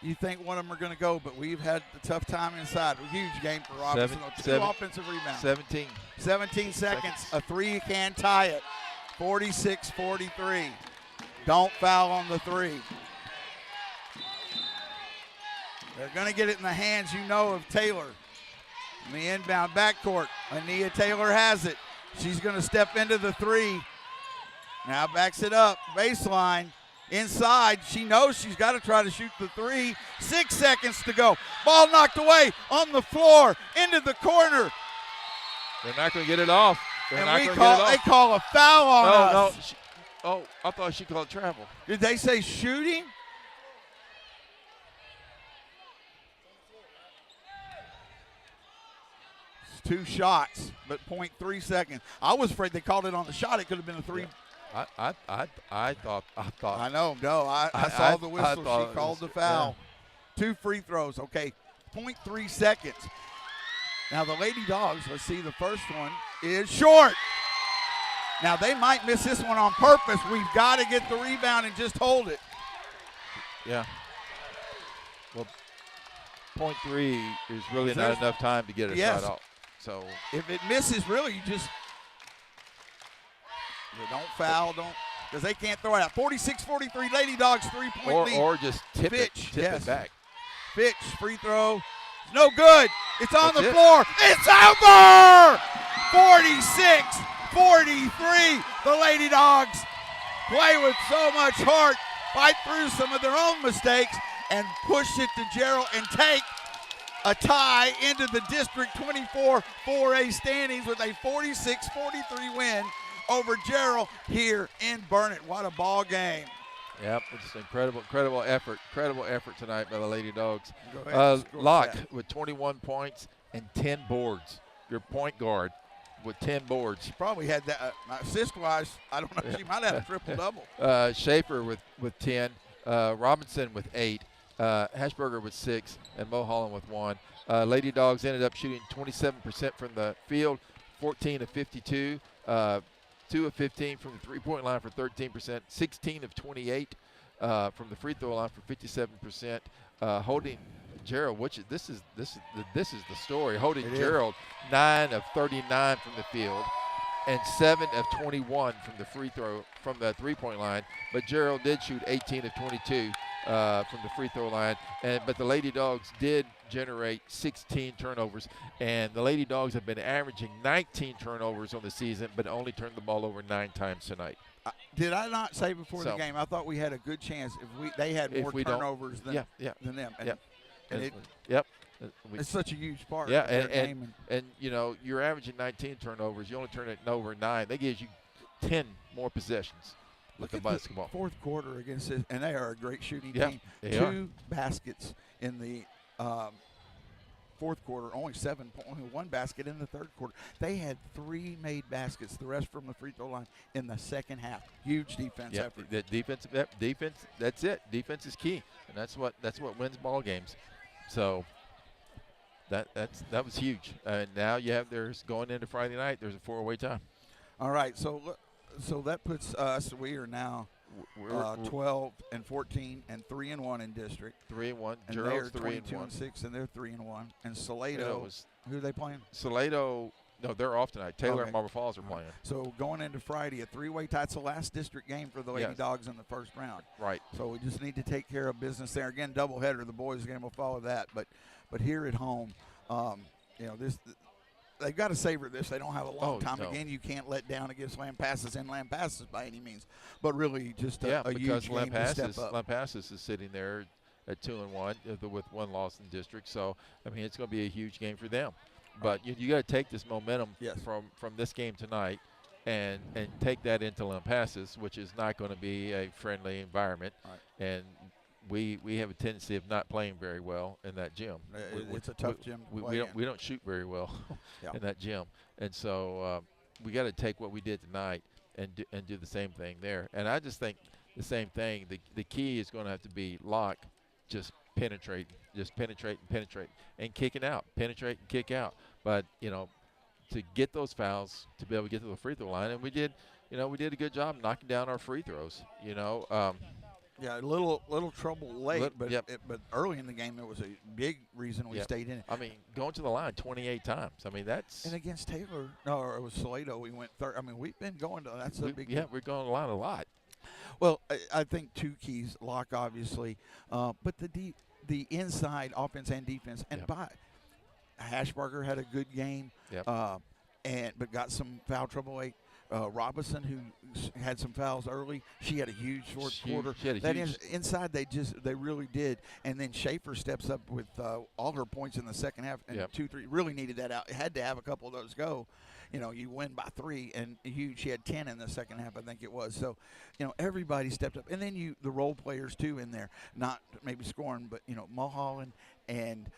you think one of them are going to go, but we've had a tough time inside. A huge game for Robinson. 2 offensive rebounds. 17 seconds. A 3 can tie it. 46-43. Don't foul on the 3. They're going to get it in the hands, of Taylor. In the inbound backcourt, Ania Taylor has it. She's going to step into the 3. Now backs it up. Baseline. Inside. She knows she's got to try to shoot the 3. 6 seconds to go. Ball knocked away on the floor. Into the corner. They're not going to get it off. They call a foul on us. No. I thought she called travel. Did they say shooting? It's 2 shots, but 0.3 seconds. I was afraid they called it on the shot. It could have been a 3. I thought. I know. No, I saw the whistle. She called the foul. 2 free throws. Okay, 0.3 seconds. Now the Lady Dogs, let's see, the first one is short. Now they might miss this one on purpose. We've got to get the rebound and just hold it. Yeah. Well, 0.3 is really not enough time to get a shot off. So if it misses, really, you don't foul, because they can't throw it out. 46-43, Lady Dogs 3-point lead. Or just tip it back. Fitch, free throw. It's no good. It's on the floor. It's over! 46-43. The Lady Dogs play with so much heart, fight through some of their own mistakes, and push it to Gerald and take a tie into the District 24 4A standings with a 46-43 win over Gerald here in Burnett. What a ball game. Yep, it's incredible effort tonight by the Lady Dogs. Locke with 21 points and 10 boards. Your point guard with 10 boards. She probably had that assist-wise. I don't know. She might have a triple-double. Schaefer with 10. Robinson with 8. Hashberger with 6. And Mulholland with 1. Lady Dogs ended up shooting 27% from the field, 14 of 52. 2 of 15 from the three-point line for 13%, 16 of 28 from the free throw line for 57%. Holding Gerald, this is the story. Holding Gerald 9 of 39 from the field, and 7 of 21 from the three-point line. But Gerald did shoot 18 of 22 from the free throw line, but the Lady Dogs did generate 16 turnovers, and the Lady Dogs have been averaging 19 turnovers on the season, but only turned the ball over 9 times tonight. Did I not say before the game? I thought we had a good chance if they had more turnovers than them. It's such a huge part. Yeah, of their game. And you're averaging 19 turnovers. You only turn it over 9. That gives you 10 more possessions. Look at at basketball. The fourth quarter against this, and they are a great shooting team. They 2 baskets in the fourth quarter, only 1 basket in the third quarter. They had 3 made baskets, the rest from the free throw line in the second half. Huge defense effort. The defense, that's it. Defense is key, and that's what wins ball games. So that was huge. And now you have going into Friday night. There's a 4-way tie. All right, so that puts us. We are now 12 and 14 and 3-1 in district. 3-1. And Gerald's they're 22-6, and they're 3-1. And Salado, who are they playing? Salado. No, they're off tonight. Taylor and Marble Falls are playing. So going into Friday, a 3-way tie. It's the last district game for the Lady Dogs in the first round. Right. So we just need to take care of business there. Again, doubleheader. The boys game will follow that, but here at home, they've got to savor this. They don't have a long time. No. Again, you can't let down against Lampasas by any means, but really just a huge because game to step up. Lampasas is sitting there at 2-1 with one loss in district. So I mean, it's going to be a huge game for them. But you got to take this momentum from this game tonight and take that into Lampasas, which is not going to be a friendly environment. And we have a tendency of not playing very well in that gym. It's a tough gym to play in. We don't shoot very well in that gym. And so we got to take what we did tonight and do the same thing there. And I just think the same thing. The key is going to have to be Locke just penetrate, and kick it out. Penetrate and kick out. But, to get those fouls, to be able to get to the free throw line, and we did a good job knocking down our free throws, Yeah, a little trouble late, but early in the game, it was a big reason we stayed in it. I mean, going to the line 28 times. I mean, that's. And against Taylor, or it was Salado, we went third. I mean, we've been going to. That's a big. Yeah, we're going to the line a lot. Well, I think two keys: Locke, obviously, but the inside offense and defense, and Hashbarger had a good game, but got some foul trouble late. Robinson, who had some fouls early, she had a huge fourth quarter. Inside, they really did. And then Schaefer steps up with all her points in the second half, and 2-3 really needed that out. Had to have a couple of those go. You win by 3, and she had 10 in the second half, I think it was. So, everybody stepped up. And then the role players, too, in there, not maybe scoring, but, Mulholland and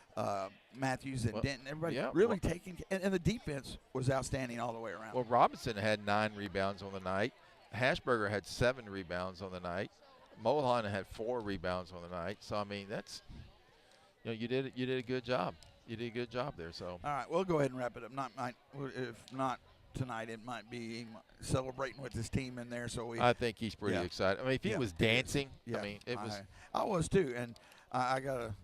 Matthews and Denton, everybody really taking – and the defense was outstanding all the way around. Well, Robinson had 9 rebounds on the night. Hashberger had 7 rebounds on the night. Mulholland had 4 rebounds on the night. So, I mean, that's – you did a good job. You did a good job there. So all right, we'll go ahead and wrap it up. If not tonight, it might be celebrating with his team in there. So I think he's pretty excited. I mean, if he was dancing, I mean, it was. I was too, and I gotta,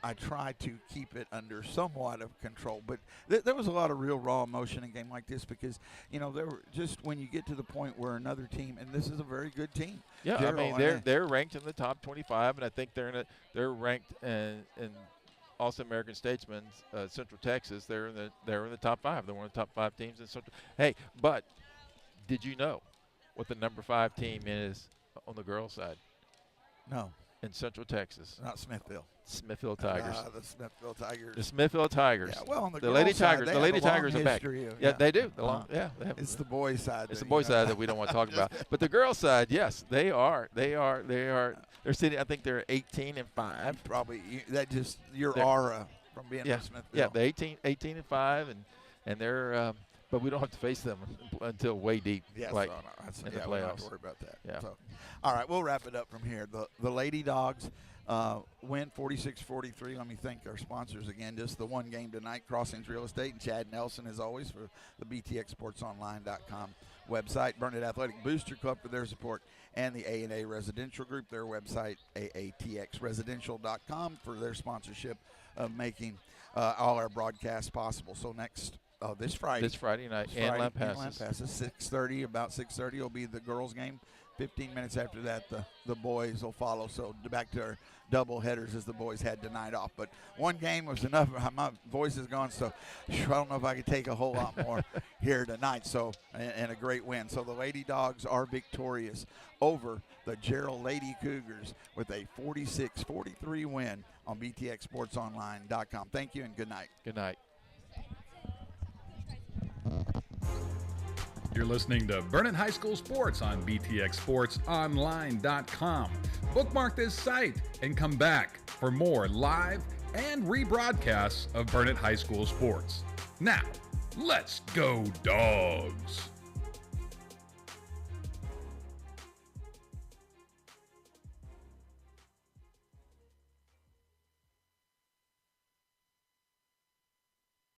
I try to keep it under somewhat of control. But there was a lot of real raw emotion in a game like this because there were just when you get to the point where another team, and this is a very good team. Yeah, Gerald, I mean they're ranked in the top 25, and I think they're ranked in also American Statesman, Central Texas. They're in the top 5. They're one of the top 5 teams in Central. Hey, but did you know what the number 5 team is on the girls' side? No. In Central Texas. Not Smithville. Smithville Tigers. The Smithville Tigers. The Smithville Tigers. Yeah, well, on the Lady Tigers. The Lady Tigers are back. They do. It's the boys' side. It's the boys' side that we don't want to talk about. But the girls' side, yes, they are. They're sitting. I think they're 18-5. Probably that just your aura from being from Smithville. Yeah, they're 18-5, and they're. But we don't have to face them until way deep, in the playoffs. We don't have to worry about that. Yeah. So, all right, we'll wrap it up from here. The Lady Dogs win 46-43. Let me thank our sponsors again. Just the one game tonight, Crossings Real Estate, and Chad Nelson, as always, for the BTXSportsOnline.com website. Burnett Athletic Booster Club for their support, and the A&A Residential Group, their website, aatxresidential.com, for their sponsorship of making all our broadcasts possible. So this Friday night in Lampasas. 6:30, about 6:30 will be the girls' game. 15 minutes after that, the boys will follow. So back to our double headers as the boys had tonight off. But one game was enough. My voice is gone, so I don't know if I could take a whole lot more here tonight. So and a great win. So the Lady Dogs are victorious over the Gerald Lady Cougars with a 46-43 win on BTXSportsOnline.com. Thank you and good night. Good night. You're listening to Burnett High School Sports on BTXSportsOnline.com. Bookmark this site and come back for more live and rebroadcasts of Burnett High School Sports. Now, let's go Dogs!